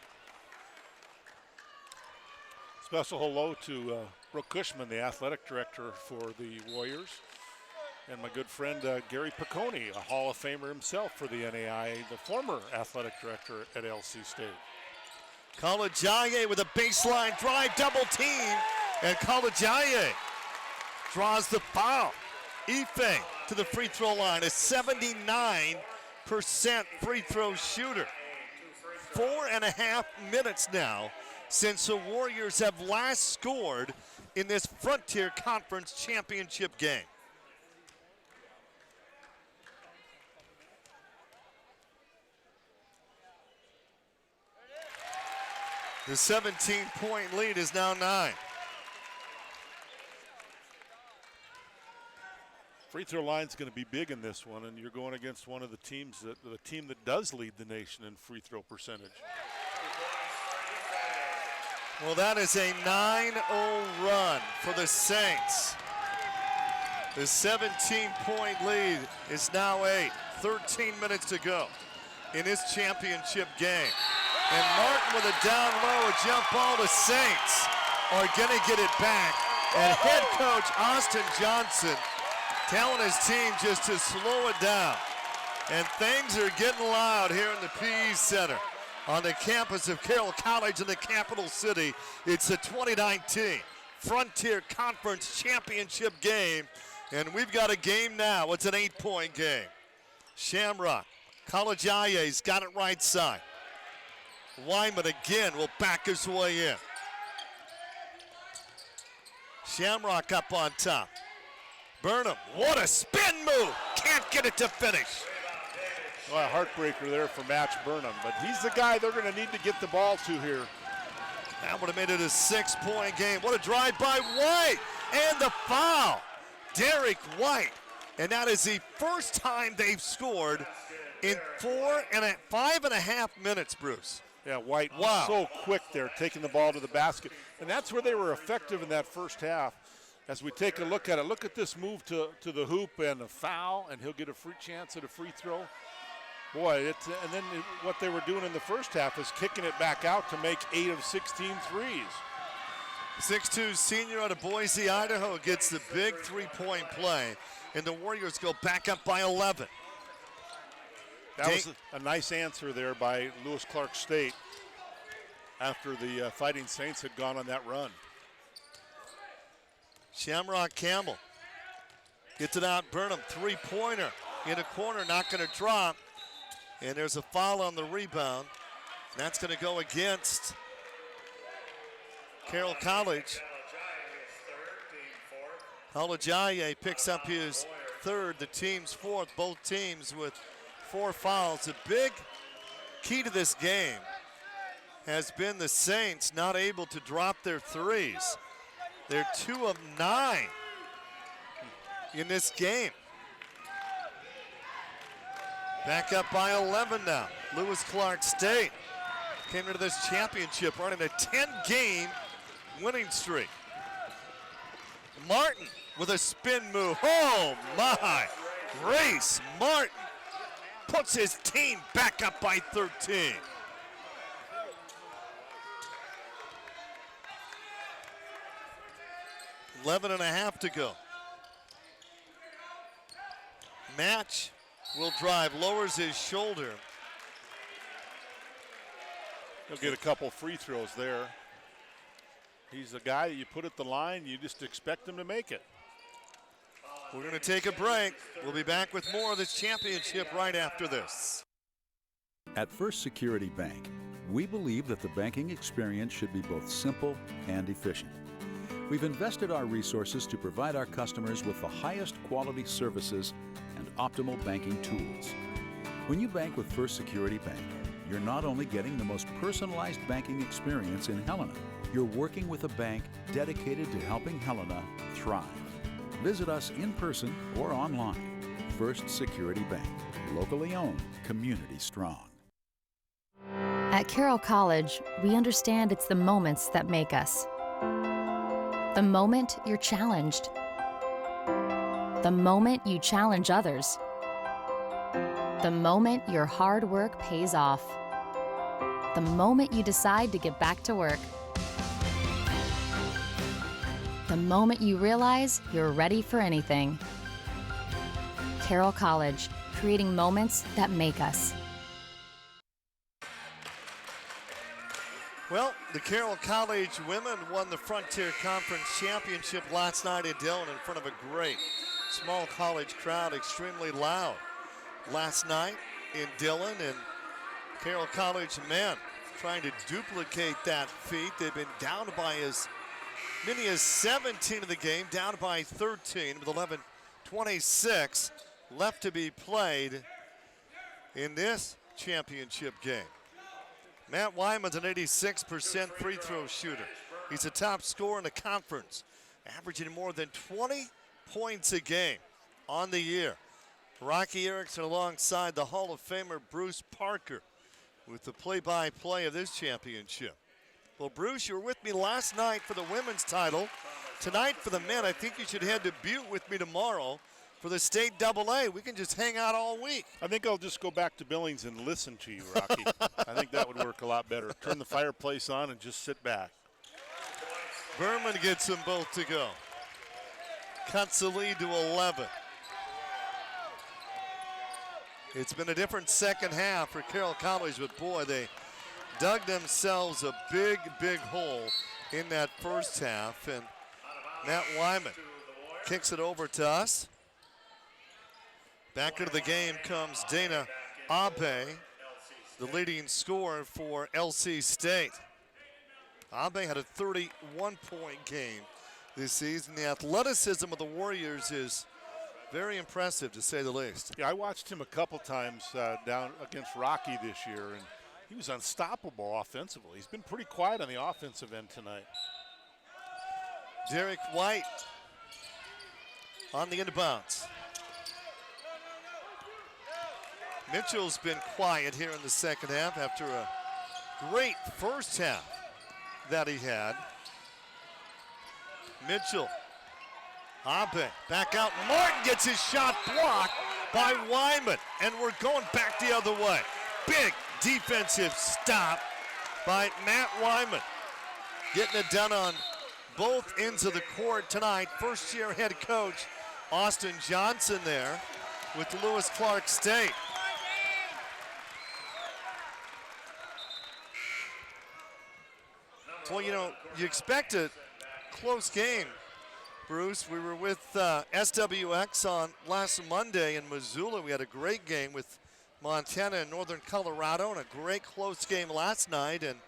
[SPEAKER 2] Special hello to Brooke Cushman, the athletic director for the Warriors, and my good friend Gary Piccone, a Hall of Famer himself for the NAIA, the former athletic director at LC State.
[SPEAKER 1] Kalajaye with a baseline drive, double team, and Kalajaye draws the foul. Ife to the free throw line, a 79% free throw shooter. 4.5 minutes now since the Warriors have last scored in this Frontier Conference Championship game. The 17-point lead is now 9.
[SPEAKER 2] Free throw line's going to be big in this one, and you're going against one of the teams the team that does lead the nation in free throw percentage.
[SPEAKER 1] Well, that is a 9-0 run for the Saints. The 17-point lead is now 8. 13 minutes to go in this championship game. And Martin with a down low, a jump ball. The Saints are going to get it back. And head coach Austin Johnson telling his team just to slow it down. And things are getting loud here in the PE Center on the campus of Carroll College in the capital city. It's the 2019 Frontier Conference Championship game. And we've got a game now. It's an 8-point game. Shamrock, Kalajaye's got it right side. Wyman again will back his way in. Shamrock up on top. Burnham, what a spin move! Can't get it to finish.
[SPEAKER 2] Well, a heartbreaker there for Match Burnham, but he's the guy they're going to need to get the ball to here.
[SPEAKER 1] That would have made it a 6-point game. What a drive by White, and the foul. Derek White, and that is the first time they've scored in 5.5 minutes, Bruce.
[SPEAKER 2] Yeah, White was so quick there, taking the ball to the basket. And that's where they were effective in that first half. As we take a look at it, look at this move to the hoop and a foul, and he'll get a free chance at a free throw. Boy, and then what they were doing in the first half is kicking it back out to make 8 of 16 threes.
[SPEAKER 1] 6'2" senior out of Boise, Idaho gets the big three-point play, and the Warriors go back up by 11.
[SPEAKER 2] That was a nice answer there by Lewis Clark State after the Fighting Saints had gone on that run.
[SPEAKER 1] Shamrock Campbell gets it out. Burnham, three-pointer in a corner, not going to drop. And there's a foul on the rebound. That's going to go against Carroll College. Kalajaye picks up his third, the team's fourth, both teams with 4 fouls. The big key to this game has been the Saints not able to drop their threes. They're 2 of 9 in this game. Back up by 11 now. Lewis Clark State came into this championship running a 10-game winning streak. Martin with a spin move. Oh my! Grace Martin puts his team back up by 13. .5 to go. Match will drive, lowers his shoulder.
[SPEAKER 2] He'll get a couple free throws there. He's a guy that you put at the line, you just expect him to make it.
[SPEAKER 1] We're going to take a break. We'll be back with more of this championship right after this.
[SPEAKER 6] At First Security Bank, we believe that the banking experience should be both simple and efficient. We've invested our resources to provide our customers with the highest quality services and optimal banking tools. When you bank with First Security Bank, you're not only getting the most personalized banking experience in Helena, you're working with a bank dedicated to helping Helena thrive. Visit us in person or online. First Security Bank, locally owned, community strong.
[SPEAKER 27] At Carroll College, we understand it's the moments that make us. The moment you're challenged. The moment you challenge others. The moment your hard work pays off. The moment you decide to get back to work. The moment you realize you're ready for anything. Carroll College, creating moments that make us.
[SPEAKER 1] Well, the Carroll College women won the Frontier Conference Championship last night in Dillon in front of a great small college crowd, extremely loud last night in Dillon, and Carroll College men trying to duplicate that feat. They've been down by as many as 17 of the game, down by 13 with 11:26 left to be played in this championship game. Matt Wyman's an 86% free throw shooter. He's a top scorer in the conference, averaging more than 20 points a game on the year. Rocky Erickson alongside the Hall of Famer Bruce Parker with the play-by-play of this championship. Well, Bruce, you were with me last night for the women's title. Tonight for the men, I think you should head to Butte with me tomorrow for the state AA. We can just hang out all week.
[SPEAKER 2] I think I'll just go back to Billings and listen to you, Rocky. I think that would work a lot better. Turn the fireplace on and just sit back.
[SPEAKER 1] Berman gets them both to go. Cuts the lead to 11. It's been a different second half for Carroll College, but boy, they dug themselves a big, big hole in that first half. And Matt Wyman kicks it over to us. Back into the game comes Dana Abe, the leading scorer for LC State. Abe had a 31-point game this season. The athleticism of the Warriors is very impressive, to say the least.
[SPEAKER 2] Yeah, I watched him a couple times down against Rocky this year, and he was unstoppable offensively. He's been pretty quiet on the offensive end tonight.
[SPEAKER 1] Derek White on the inbounds. Mitchell's been quiet here in the second half after a great first half that he had. Mitchell, Abe, back out. Martin gets his shot blocked by Wyman, and we're going back the other way. Big defensive stop by Matt Wyman. Getting it done on both ends of the court tonight. First-year head coach Austin Johnson there with Lewis Clark State. Well, you know, you expect a close game, Bruce. We were with SWX on last Monday in Missoula. We had a great game with Montana and Northern Colorado, and a great close game last night, and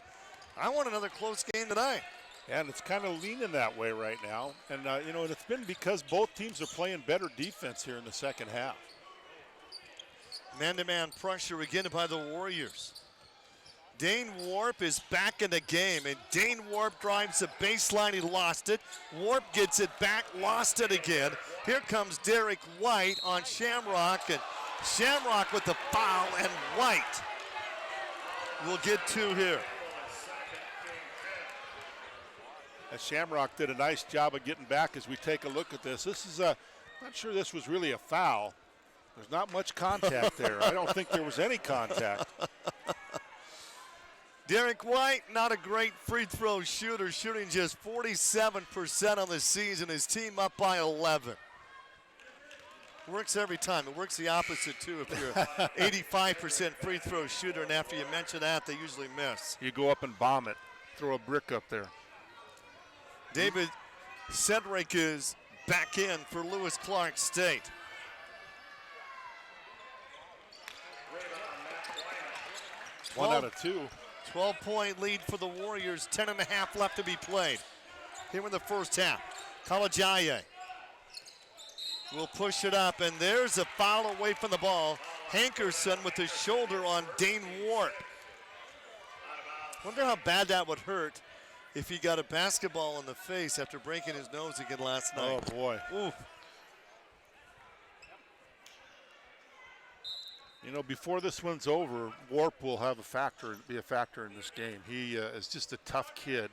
[SPEAKER 1] I want another close game tonight.
[SPEAKER 2] Yeah, and it's kind of leaning that way right now. And, you know, it's been because both teams are playing better defense here in the second half.
[SPEAKER 1] Man-to-man pressure again by the Warriors. Dane Warp is back in the game, and Dane Warp drives the baseline. He lost it. Warp gets it back, lost it again. Here comes Derek White on Shamrock, and Shamrock with the foul, and White will get two here.
[SPEAKER 2] And Shamrock did a nice job of getting back as we take a look at this. This is I'm not sure this was really a foul. There's not much contact there. I don't think there was any contact.
[SPEAKER 1] Derek White, not a great free throw shooter, shooting just 47% on the season. His team up by 11. Works every time. It works the opposite, too, if you're an 85% free throw shooter, and after you mention that, they usually miss.
[SPEAKER 2] You go up and bomb it. Throw a brick up there.
[SPEAKER 1] David Cedric is back in for Lewis Clark State.
[SPEAKER 2] One out of two.
[SPEAKER 1] 12-point lead for the Warriors, 10.5 left to be played. Here in the first half, Kalajaye will push it up, and there's a foul away from the ball. Hankerson with his shoulder on Dane Warp. Wonder how bad that would hurt if he got a basketball in the face after breaking his nose again last night.
[SPEAKER 2] Oh, boy.
[SPEAKER 1] Oof.
[SPEAKER 2] You know, before this one's over, Warp will have be a factor in this game. He is just a tough kid.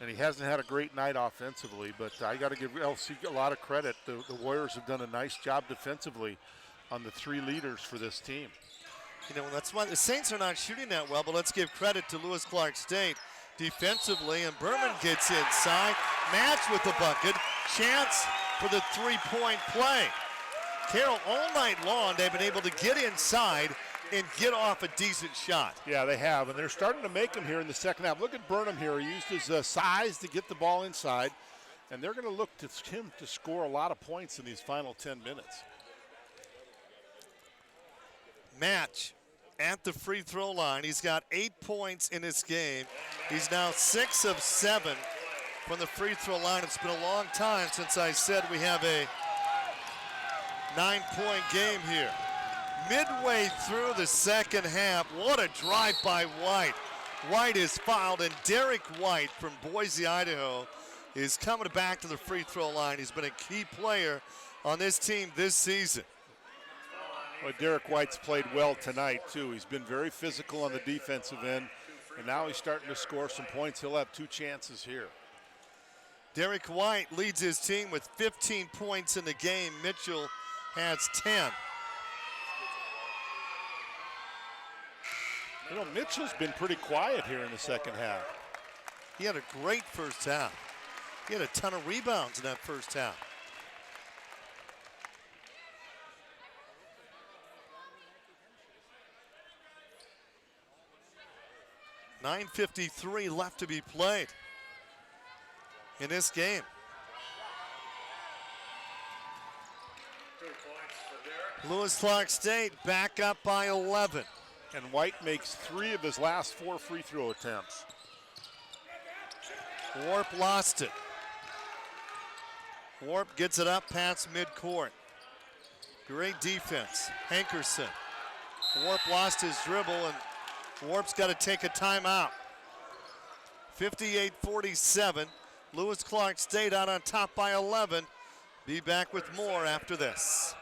[SPEAKER 2] And he hasn't had a great night offensively, but I got to give LC a lot of credit. The Warriors have done a nice job defensively on the 3 leaders for this team.
[SPEAKER 1] You know, that's why the Saints are not shooting that well, but let's give credit to Lewis Clark State defensively, and Berman gets inside. Match with the bucket. Chance for the 3-point play. Carroll, all night long, they've been able to get inside and get off a decent shot.
[SPEAKER 2] Yeah, they have, and they're starting to make them here in the second half. Look at Burnham here. He used his size to get the ball inside, and they're going to look to him to score a lot of points in these final 10 minutes.
[SPEAKER 1] Match at the free throw line. He's got 8 points in this game. He's now 6 of 7 from the free throw line. It's been a long time since I said we have a 9-point game here. Midway through the second half, what a drive by White. White is fouled, and Derek White from Boise, Idaho, is coming back to the free throw line. He's been a key player on this team this season.
[SPEAKER 2] Well, Derek White's played well tonight, too. He's been very physical on the defensive end, and now he's starting to score some points. He'll have 2 chances here.
[SPEAKER 1] Derek White leads his team with 15 points in the game. Mitchell has 10.
[SPEAKER 2] You know, Mitchell's been pretty quiet here in the second half.
[SPEAKER 1] He had a great first half. He had a ton of rebounds in that first half. .953 left to be played in this game. Lewis Clark State back up by 11.
[SPEAKER 2] And White makes 3 of his last 4 free throw attempts.
[SPEAKER 1] Warp lost it. Warp gets it up past midcourt. Great defense. Hankerson. Warp lost his dribble, and Warp's got to take a timeout. 58-47. Lewis Clark State out on top by 11. Be back with more after this.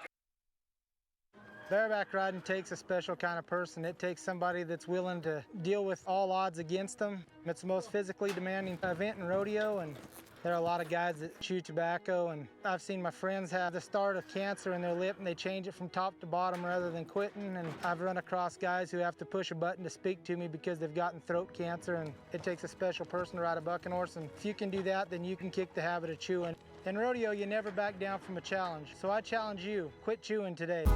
[SPEAKER 10] Bareback riding takes a special kind of person. It takes somebody that's willing to deal with all odds against them. It's the most physically demanding event in rodeo, and there are a lot of guys that chew tobacco, and I've seen my friends have the start of cancer in their lip and they change it from top to bottom rather than quitting, and I've run across guys who have to push a button to speak to me because they've gotten throat cancer, and it takes a special person to ride a bucking horse, and if you can do that, then you can kick the habit of chewing. In rodeo, you never back down from a challenge, so I challenge you, quit chewing today.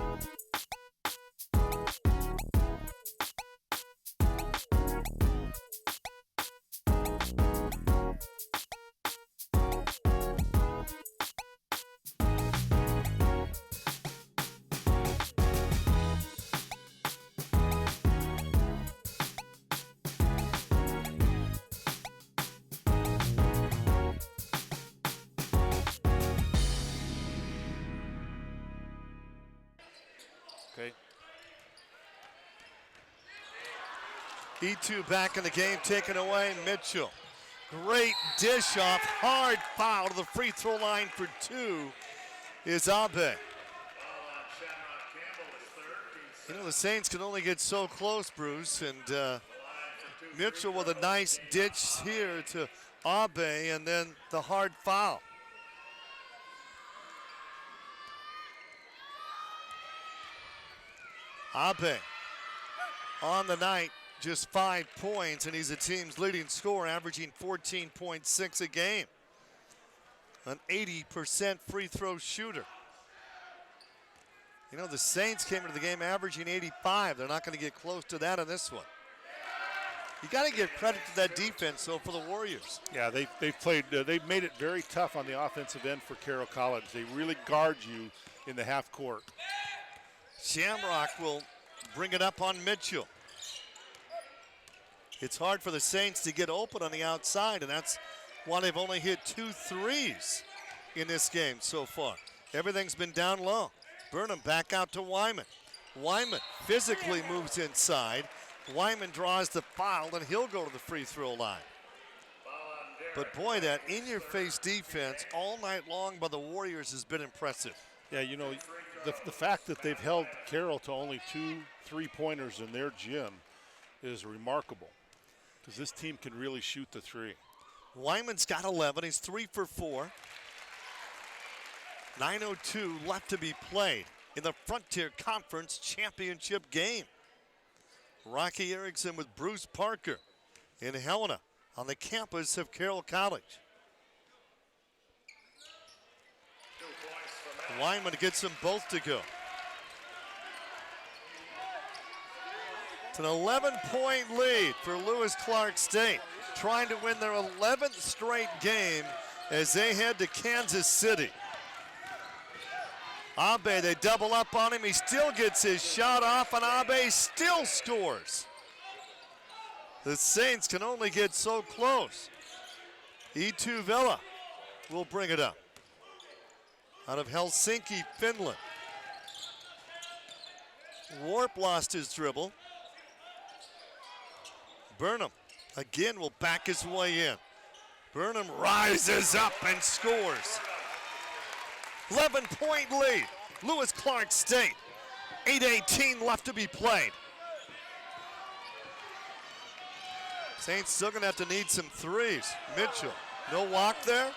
[SPEAKER 2] Okay.
[SPEAKER 1] E2 back in the game, taken away. Mitchell. Great dish off, hard foul to the free throw line for 2 is Abe. You know, the Saints can only get so close, Bruce, and Mitchell with a nice ditch here to Abe, and then the hard foul. Abe on the night, just 5 points, and he's the team's leading scorer, averaging 14.6 a game. An 80% free throw shooter. You know, the Saints came into the game averaging 85. They're not going to get close to that in this one. You got to give credit to that defense, though, for the Warriors.
[SPEAKER 2] Yeah, they've played. They've made it very tough on the offensive end for Carroll College. They really guard you in the half court.
[SPEAKER 1] Shamrock will bring it up on Mitchell. It's hard for the Saints to get open on the outside, and that's why they've only hit 2 threes in this game so far. Everything's been down low. Burnham back out to Wyman. Wyman physically moves inside. Wyman draws the foul, and he'll go to the free throw line. But boy, that in-your-face defense all night long by the Warriors has been impressive.
[SPEAKER 2] Yeah, you know, the fact that they've held Carroll to only 2 3-pointers in their gym is remarkable, because this team can really shoot the 3.
[SPEAKER 1] Wyman's got 11. He's 3 for 4. 9:02 left to be played in the Frontier Conference Championship game. Rocky Erickson with Bruce Parker in Helena on the campus of Carroll College. Wyman gets them both to go. It's an 11-point lead for Lewis Clark State, trying to win their 11th straight game as they head to Kansas City. Abe, they double up on him. He still gets his shot off, and Abe still scores. The Saints can only get so close. E2 Vela will bring it up. Out of Helsinki, Finland. Warp lost his dribble. Burnham again will back his way in. Burnham rises up and scores. 11-point lead, Lewis Clark State. 8:18 left to be played. Saints still gonna have to need some threes. Mitchell, no walk there.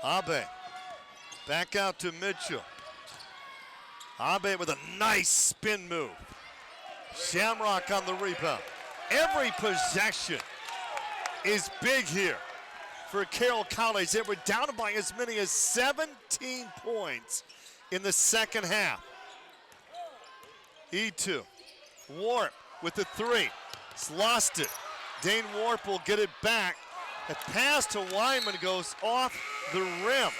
[SPEAKER 1] Abe, back out to Mitchell. Abe with a nice spin move. Shamrock on the rebound. Every possession is big here for Carroll College. They were down by as many as 17 points in the second half. E2, Warp with the three. He's lost it. Dane Warp will get it back. A pass to Wyman goes off the rim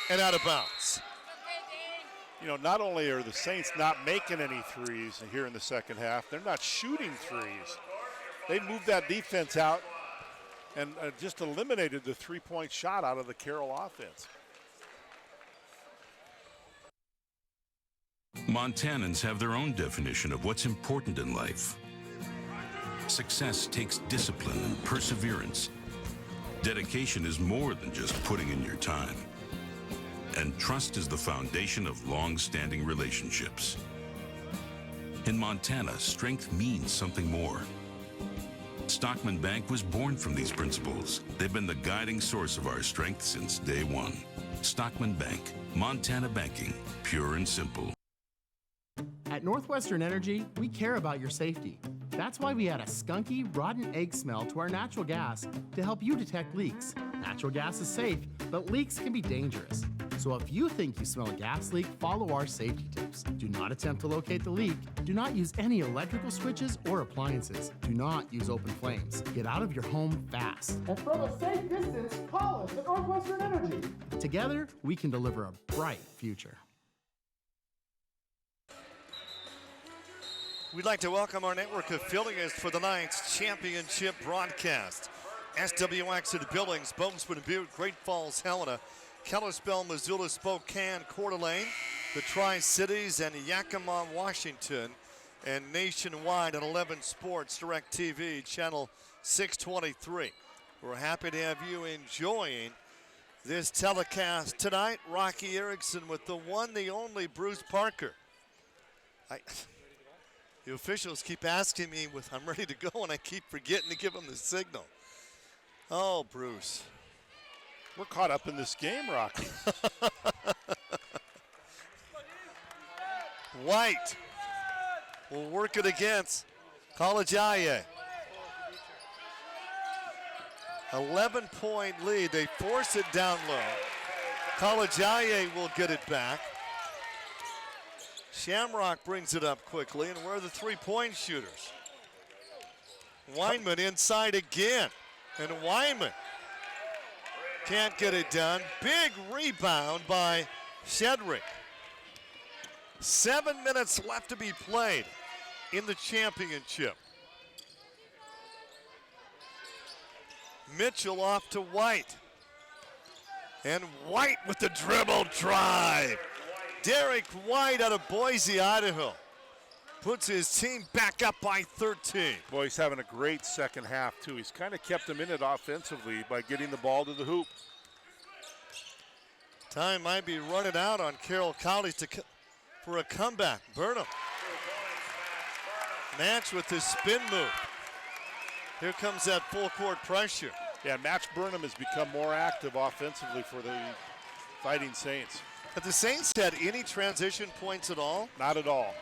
[SPEAKER 1] and out of bounds.
[SPEAKER 2] You know, not only are the Saints not making any threes here in the second half, they're not shooting threes. They moved that defense out and just eliminated the three-point shot out of the Carroll offense.
[SPEAKER 16] Montanans have their own definition of what's important in life. Success takes discipline and perseverance. Dedication is more than just putting in your time. And trust is the foundation of long-standing relationships. In Montana, strength means something more. Stockman Bank was born from these principles. They've been the guiding source of our strength since day one. Stockman Bank, Montana banking, pure and simple.
[SPEAKER 11] At Northwestern Energy, we care about your safety. That's why we add a skunky, rotten egg smell to our natural gas to help you detect leaks. Natural gas is safe, but leaks can be dangerous. So if you think you smell a gas leak, follow our safety tips. Do not attempt to locate the leak. Do not use any electrical switches or appliances. Do not use open flames. Get out of your home fast.
[SPEAKER 12] And from a safe distance, call us at Northwestern Energy.
[SPEAKER 11] Together, we can deliver a bright future.
[SPEAKER 1] We'd like to welcome our network affiliates for the night's championship broadcast. SWX in Billings, Bozeman, Butte, Great Falls, Helena, Kalispell, Missoula, Spokane, Coeur d'Alene, the Tri-Cities, and Yakima, Washington, and nationwide on 11 Sports, DirecTV, channel 623. We're happy to have you enjoying this telecast tonight. Rocky Erickson with the one, the only Bruce Parker. The officials keep asking me if I'm ready to go, and I keep forgetting to give them the signal. Oh, Bruce.
[SPEAKER 2] We're caught up in this game, Rocky.
[SPEAKER 1] White will work it against College Aye. 11-point lead. They force it down low. College Aye will get it back. Shamrock brings it up quickly, and where are the three-point shooters? Weinman inside again, and Weinman can't get it done. Big rebound by Shedrick. 7 minutes left to be played in the championship. Mitchell off to White. And White with the dribble drive. Derek White out of Boise, Idaho, puts his team back up by 13.
[SPEAKER 2] Boy, he's having a great second half, too. He's kind of kept them in it offensively by getting the ball to the hoop.
[SPEAKER 1] Time might be running out on Carroll College for a comeback. Burnham. Match with his spin move. Here comes that full court pressure.
[SPEAKER 2] Yeah, Max Burnham has become more active offensively for the Fighting Saints.
[SPEAKER 1] Have the Saints had any transition points at all?
[SPEAKER 2] Not at all.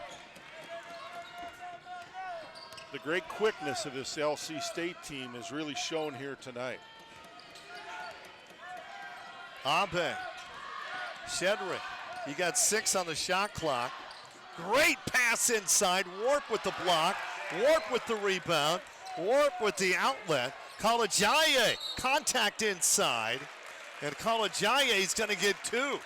[SPEAKER 2] The great quickness of this LC State team is really shown here tonight.
[SPEAKER 1] Abe, Shedrick, he got 6 on the shot clock. Great pass inside, Warp with the block, Warp with the rebound, Warp with the outlet. Kalajaye, contact inside, and Kalajaye is going to get 2.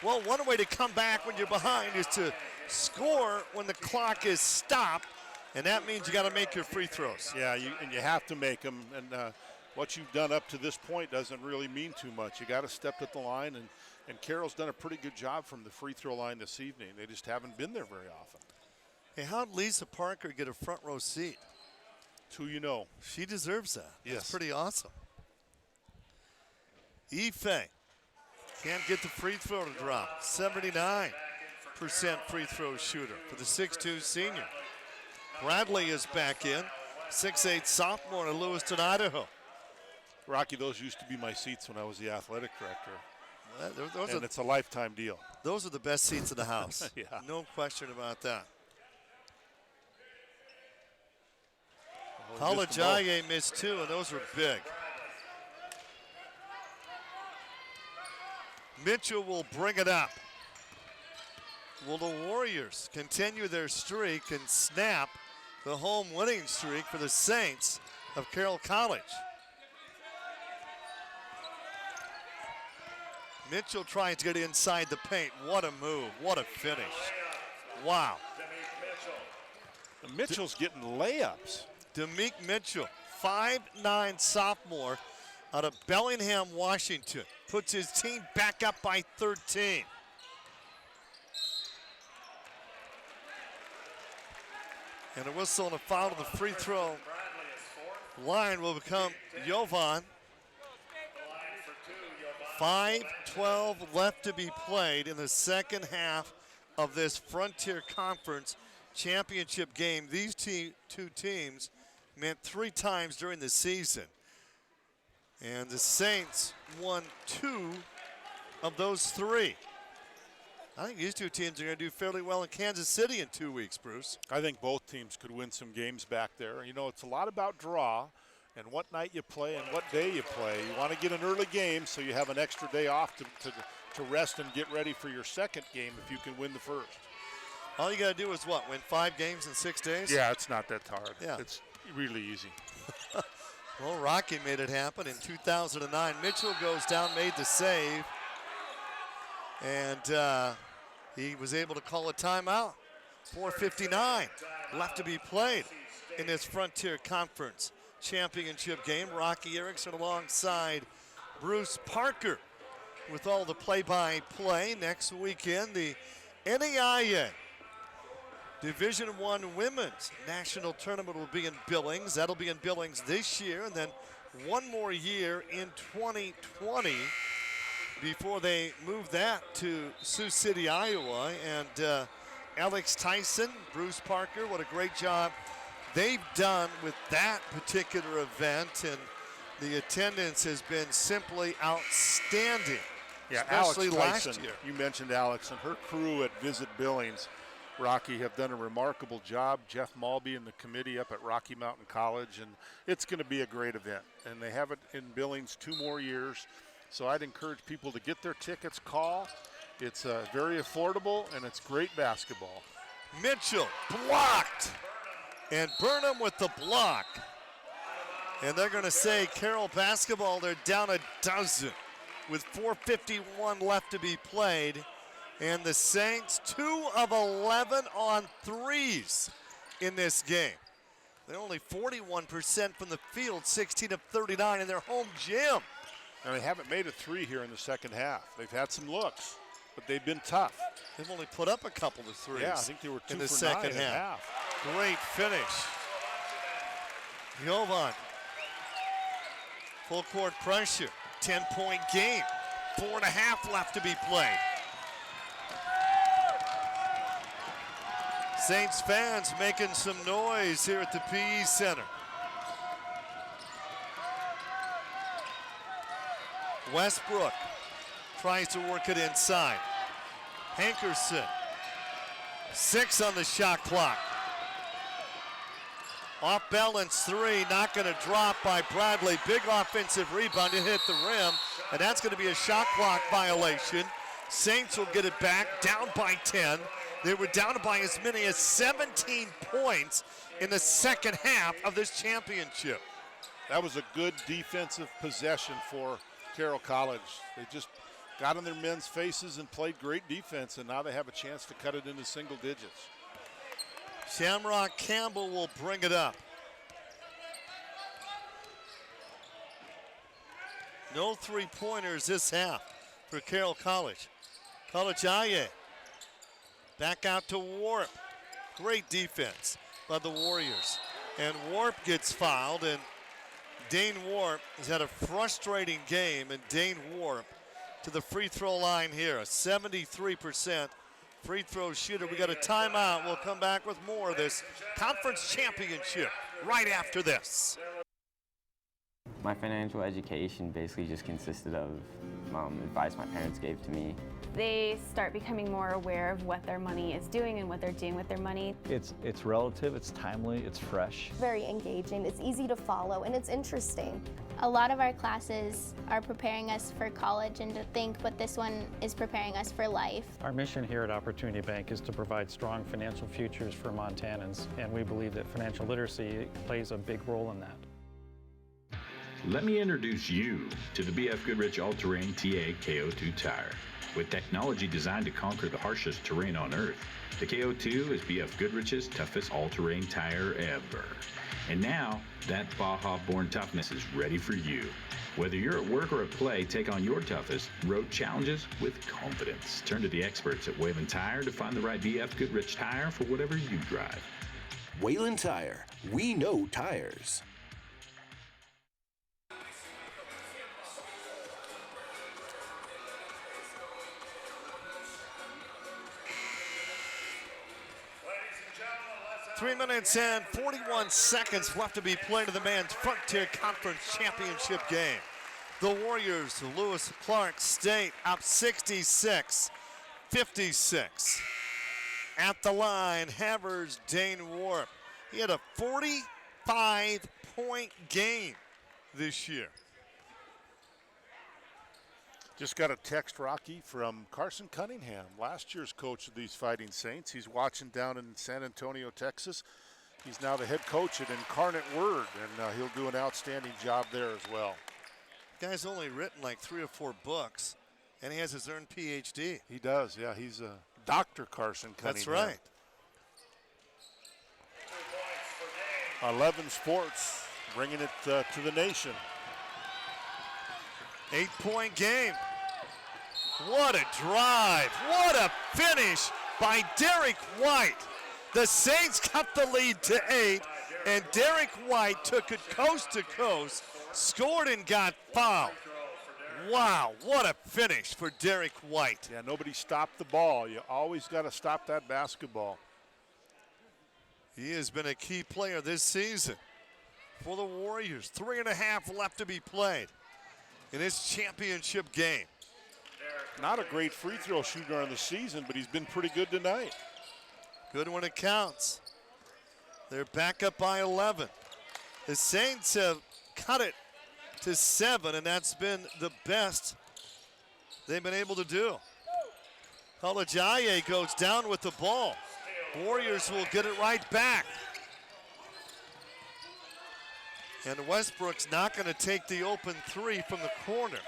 [SPEAKER 1] Well, one way to come back when you're behind is to score when the clock is stopped, and that means you got to make your free throws.
[SPEAKER 2] Yeah, and you have to make them, and what you've done up to this point doesn't really mean too much. You got to step at the line, and Carroll's done a pretty good job from the free throw line this evening. They just haven't been there very often.
[SPEAKER 1] Hey, how'd Lisa Parker get a front row seat?
[SPEAKER 2] It's who you know.
[SPEAKER 1] She deserves that.
[SPEAKER 2] Yes.
[SPEAKER 1] That's pretty awesome. Ife can't get the free throw to drop. 79% free throw shooter for the 6'2 senior. Bradley is back in. 6'8 sophomore in Lewiston, Idaho.
[SPEAKER 2] Rocky, those used to be my seats when I was the athletic director.
[SPEAKER 1] And
[SPEAKER 2] it's a lifetime deal.
[SPEAKER 1] Those are the best seats in the house.
[SPEAKER 2] Yeah.
[SPEAKER 1] No question about that.
[SPEAKER 2] Oh,
[SPEAKER 1] Kalajaye missed 2, and those were big. Mitchell will bring it up. Will the Warriors continue their streak and snap the home winning streak for the Saints of Carroll College? Mitchell trying to get inside the paint. What a move. What a finish. Wow.
[SPEAKER 2] Mitchell's getting layups.
[SPEAKER 1] Demick Mitchell, 5'9 sophomore out of Bellingham, Washington, puts his team back up by 13. And a whistle and a foul to the free throw line will become Jovan. 5:12 left to be played in the second half of this Frontier Conference championship game. These two teams met 3 times during the season. And the Saints won 2 of those 3. I think these 2 teams are going to do fairly well in Kansas City in 2 weeks, Bruce.
[SPEAKER 2] I think both teams could win some games back there. You know, it's a lot about draw and what night you play and what day you play. You want to get an early game so you have an extra day off to rest and get ready for your second game if you can win the first.
[SPEAKER 1] All you got to do is what, win 5 games in 6 days?
[SPEAKER 2] Yeah, it's not that hard.
[SPEAKER 1] Yeah.
[SPEAKER 2] It's really easy.
[SPEAKER 1] Well, Rocky made it happen in 2009. Mitchell goes down, made the save, and he was able to call a timeout. 4:59 left to be played in this Frontier Conference championship game. Rocky Erickson alongside Bruce Parker with all the play-by-play. Next weekend, the NAIA Division I Women's National Tournament will be in Billings. That'll be in Billings this year, and then one more year in 2020 before they move that to Sioux City, Iowa. And Alex Tyson, Bruce Parker, what a great job they've done with that particular event, and the attendance has been simply outstanding.
[SPEAKER 2] Yeah,
[SPEAKER 1] especially
[SPEAKER 2] Alex Tyson,
[SPEAKER 1] last year.
[SPEAKER 2] You mentioned Alex and her crew at Visit Billings. Rocky have done a remarkable job. Jeff Malby and the committee up at Rocky Mountain College, and it's going to be a great event. And they have it in Billings 2 more years. So I'd encourage people to get their tickets, call. It's very affordable, and it's great basketball.
[SPEAKER 1] Mitchell blocked, and Burnham with the block. And they're going to say Carroll basketball, they're down a dozen with 4:51 left to be played. And the Saints, 2 of 11 on threes in this game. They're only 41% from the field, 16 of 39 in their home gym.
[SPEAKER 2] And they haven't made a 3 here in the second half. They've had some looks, but they've been tough.
[SPEAKER 1] They've only put up a couple of threes.
[SPEAKER 2] Yeah, I think they were 2
[SPEAKER 1] in the
[SPEAKER 2] for
[SPEAKER 1] second
[SPEAKER 2] 9
[SPEAKER 1] half. Great finish. Jovan. Full court pressure. 10-point game. 4.5 left to be played. Saints fans making some noise here at the PE Center. Westbrook tries to work it inside. Hankerson, 6 on the shot clock. Off balance 3, not going to drop by Bradley. Big offensive rebound to hit the rim, and that's going to be a shot clock violation. Saints will get it back, down by 10. They were down by as many as 17 points in the second half of this championship.
[SPEAKER 2] That was a good defensive possession for Carroll College. They just got in their men's faces and played great defense, and now they have a chance to cut it into single digits.
[SPEAKER 1] Shamrock Campbell will bring it up. No three-pointers this half for Carroll College. College Aye back out to Warp. Great defense by the Warriors. And Warp gets fouled, and Dane Warp has had a frustrating game, and Dane Warp to the free throw line here, a 73% free throw shooter. We got a timeout. We'll come back with more of this conference championship right after this.
[SPEAKER 19] My financial education basically just consisted of advice my parents gave to me.
[SPEAKER 20] They start becoming more aware of what their money is doing and what they're doing with their money.
[SPEAKER 22] It's relative, it's timely, it's fresh.
[SPEAKER 23] Very engaging, it's easy to follow, and it's interesting.
[SPEAKER 24] A lot of our classes are preparing us for college and to think, but this one is preparing us for life.
[SPEAKER 25] Our mission here at Opportunity Bank is to provide strong financial futures for Montanans, and we believe that financial literacy plays a big role in that.
[SPEAKER 15] Let me introduce you to the BF Goodrich All-Terrain TA KO2 tire. With technology designed to conquer the harshest terrain on Earth, the KO2 is BF Goodrich's toughest all-terrain tire ever. And now, that Baja-born toughness is ready for you. Whether you're at work or at play, take on your toughest road challenges with confidence. Turn to the experts at Wayland Tire to find the right BF Goodrich tire for whatever you drive.
[SPEAKER 18] Wayland Tire. We know tires.
[SPEAKER 1] Three minutes and 41 seconds left to be played in the Men's Frontier Conference Championship game. The Warriors, Lewis Clark State, up 66-56. At the line, Havers Dane Warp. He had a 45-point game this year.
[SPEAKER 2] Just got a text, Rocky, from Carson Cunningham, last year's coach of these Fighting Saints. He's watching down in San Antonio, Texas. He's now the head coach at Incarnate Word, and he'll do an outstanding job there as well.
[SPEAKER 1] Guy's only written like 3 or 4 books, and he has his earned PhD.
[SPEAKER 2] He does, yeah. He's a Dr. Carson Cunningham.
[SPEAKER 1] That's right.
[SPEAKER 2] 11 Sports, bringing it to the nation.
[SPEAKER 1] 8-point game. What a drive. What a finish by Derek White. The Saints cut the lead to 8, and Derek White took it coast to coast, scored and got fouled. Wow, what a finish for Derek White.
[SPEAKER 2] Yeah, nobody stopped the ball. You always got to stop that basketball.
[SPEAKER 1] He has been a key player this season for the Warriors. 3.5 left to be played in this championship game.
[SPEAKER 2] Not a great free throw shooter on the season, but he's been pretty good tonight.
[SPEAKER 1] Good when it counts. They're back up by 11. The Saints have cut it to 7, and that's been the best they've been able to do. College Aye goes down with the ball. Warriors will get it right back. And Westbrook's not going to take the open 3 from the corner.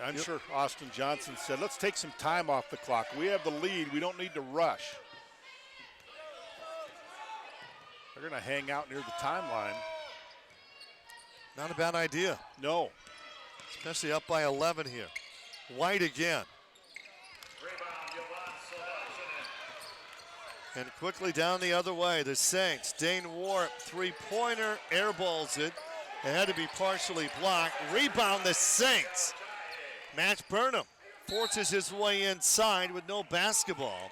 [SPEAKER 2] I'm sure Austin Johnson said, let's take some time off the clock. We have the lead. We don't need to rush. They're going to hang out near the timeline.
[SPEAKER 1] Not a bad idea.
[SPEAKER 2] No.
[SPEAKER 1] Especially up by 11 here. White again. And quickly down the other way, the Saints. Dane Warp, three-pointer, airballs it. It had to be partially blocked. Rebound, the Saints. Match Burnham forces his way inside with no basketball.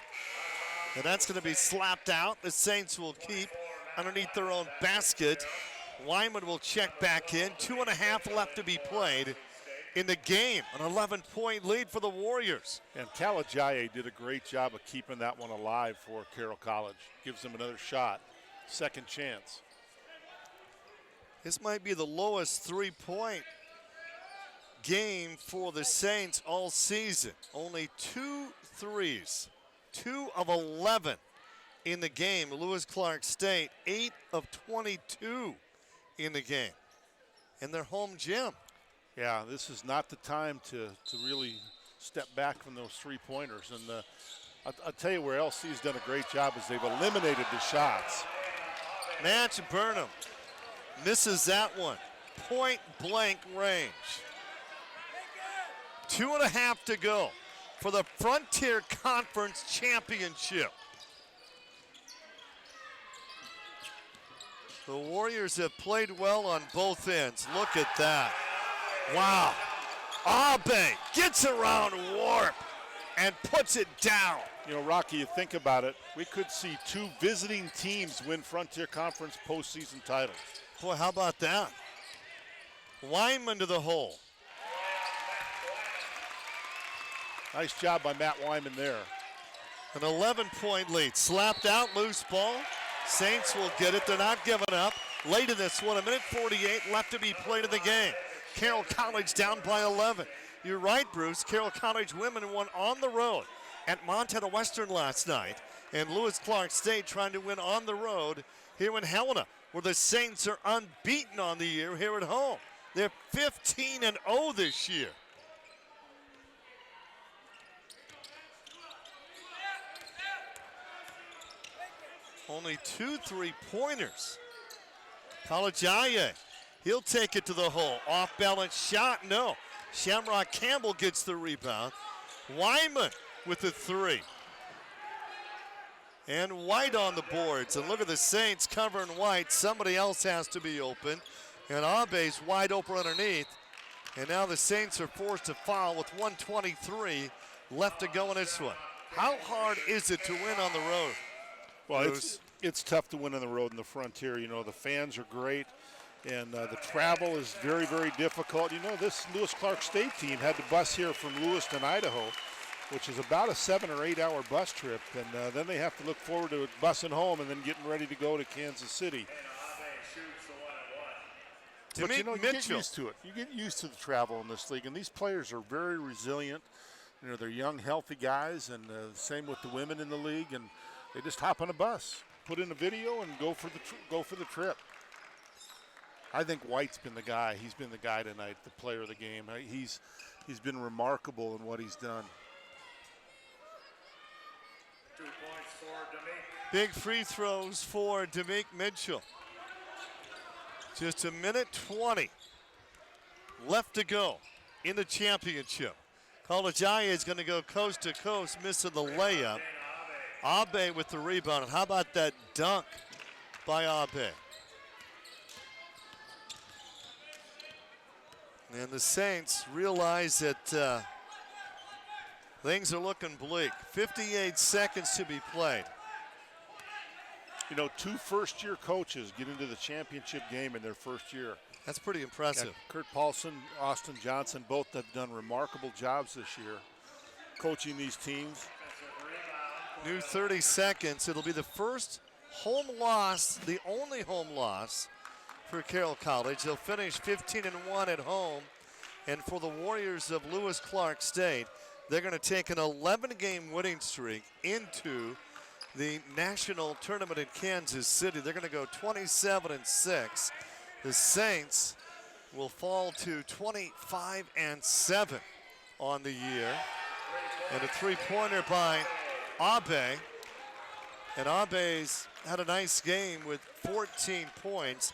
[SPEAKER 1] And that's going to be slapped out. The Saints will keep underneath their own basket. Wyman will check back in. 2.5 left to be played in the game. An 11-point lead for the Warriors.
[SPEAKER 2] And Kalajaye did a great job of keeping that one alive for Carroll College. Gives them another shot, second chance.
[SPEAKER 1] This might be the lowest three-point game for the Saints all season. Only 2 threes, 2 of 11 in the game. Lewis Clark State, 8 of 22 in the game. In their home gym.
[SPEAKER 2] Yeah, this is not the time to really step back from those three-pointers. And I'll tell you where LC's done a great job is they've eliminated the shots.
[SPEAKER 1] Match Burnham misses that one. Point-blank range. 2.5 to go for the Frontier Conference Championship. The Warriors have played well on both ends. Look at that. Wow. Abe gets around Warp and puts it down.
[SPEAKER 2] You know, Rocky, you think about it, we could see 2 visiting teams win Frontier Conference postseason titles.
[SPEAKER 1] Boy, how about that? Wyman to the hole.
[SPEAKER 2] Nice job by Matt Wyman there.
[SPEAKER 1] An 11-point lead. Slapped out, loose ball. Saints will get it. They're not giving up. Late in this one, 1:48 left to be played in the game. Carroll College down by 11. You're right, Bruce. Carroll College women won on the road at Montana Western last night. And Lewis Clark State trying to win on the road here in Helena, where the Saints are unbeaten on the year here at home. They're 15-0 this year. Only 2 3-pointers. Kalajaye, he'll take it to the hole. Off-balance shot, no. Shamrock Campbell gets the rebound. Wyman with the 3. And White on the boards. And look at the Saints covering White. Somebody else has to be open. And Abe's wide open underneath. And now the Saints are forced to foul with 1:23 left to go in this one. How hard is it to win on the road?
[SPEAKER 2] Well, it's tough to win on the road in the Frontier. You know, the fans are great, and the travel is very, very difficult. You know, this Lewis Clark State team had to bus here from Lewiston, Idaho, which is about a 7 or 8 hour bus trip, and then they have to look forward to busing home and then getting ready to go to Kansas City. But you know, you get used to it. You get used to the travel in this league, and these players are very resilient. You know, they're young, healthy guys, and same with the women in the league, and they just hop on a bus, put in a video, and go for the trip. I think White's been the guy. He's been the guy tonight, the player of the game. He's been remarkable in what he's done.
[SPEAKER 3] 2 points for Demick.
[SPEAKER 1] Big free throws for Demick Mitchell. Just 1:20 left to go in the championship. Kalajaye is going to go coast to coast, missing the layup. Abe with the rebound. And how about that dunk by Abe? And the Saints realize that things are looking bleak. 58 seconds to be played.
[SPEAKER 2] You know, 2 first-year coaches get into the championship game in their first year.
[SPEAKER 1] That's pretty impressive.
[SPEAKER 2] Yeah, Kurt Paulson, Austin Johnson, both have done remarkable jobs this year coaching these teams.
[SPEAKER 1] New 30 seconds. It'll be the first home loss, the only home loss for Carroll College. They'll finish 15-1 at home. And for the Warriors of Lewis Clark State, they're going to take an 11-game winning streak into the national tournament in Kansas City. They're going to go 27-6. The Saints will fall to 25-7 on the year. And a three-pointer by Abe. And Abe's had a nice game with 14 points.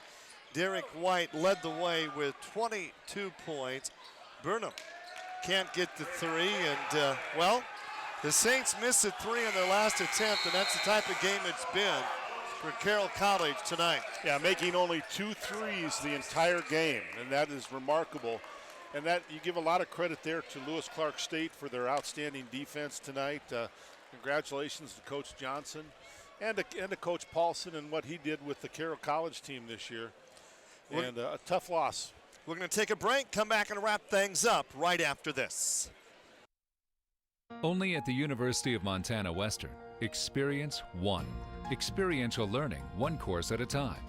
[SPEAKER 1] Derek White led the way with 22 points. Burnham can't get the 3, and well, the Saints missed a 3 on their last attempt, and that's the type of game it's been for Carroll College tonight.
[SPEAKER 2] Yeah, making only 2 threes the entire game, and that is remarkable. And that you give a lot of credit there to Lewis Clark State for their outstanding defense tonight. Congratulations to Coach Johnson and to Coach Paulson and what he did with the Carroll College team this year. And a tough loss.
[SPEAKER 1] We're going to take a break, come back and wrap things up right after this.
[SPEAKER 5] Only at the University of Montana Western, Experience One. Experiential learning, one course at a time.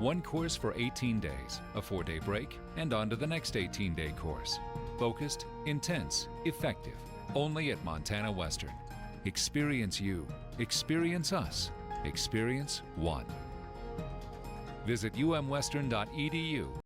[SPEAKER 5] One course for 18 days, a 4-day break, and on to the next 18-day course. Focused, intense, effective. Only at Montana Western. Experience you. Experience us. Experience One. Visit umwestern.edu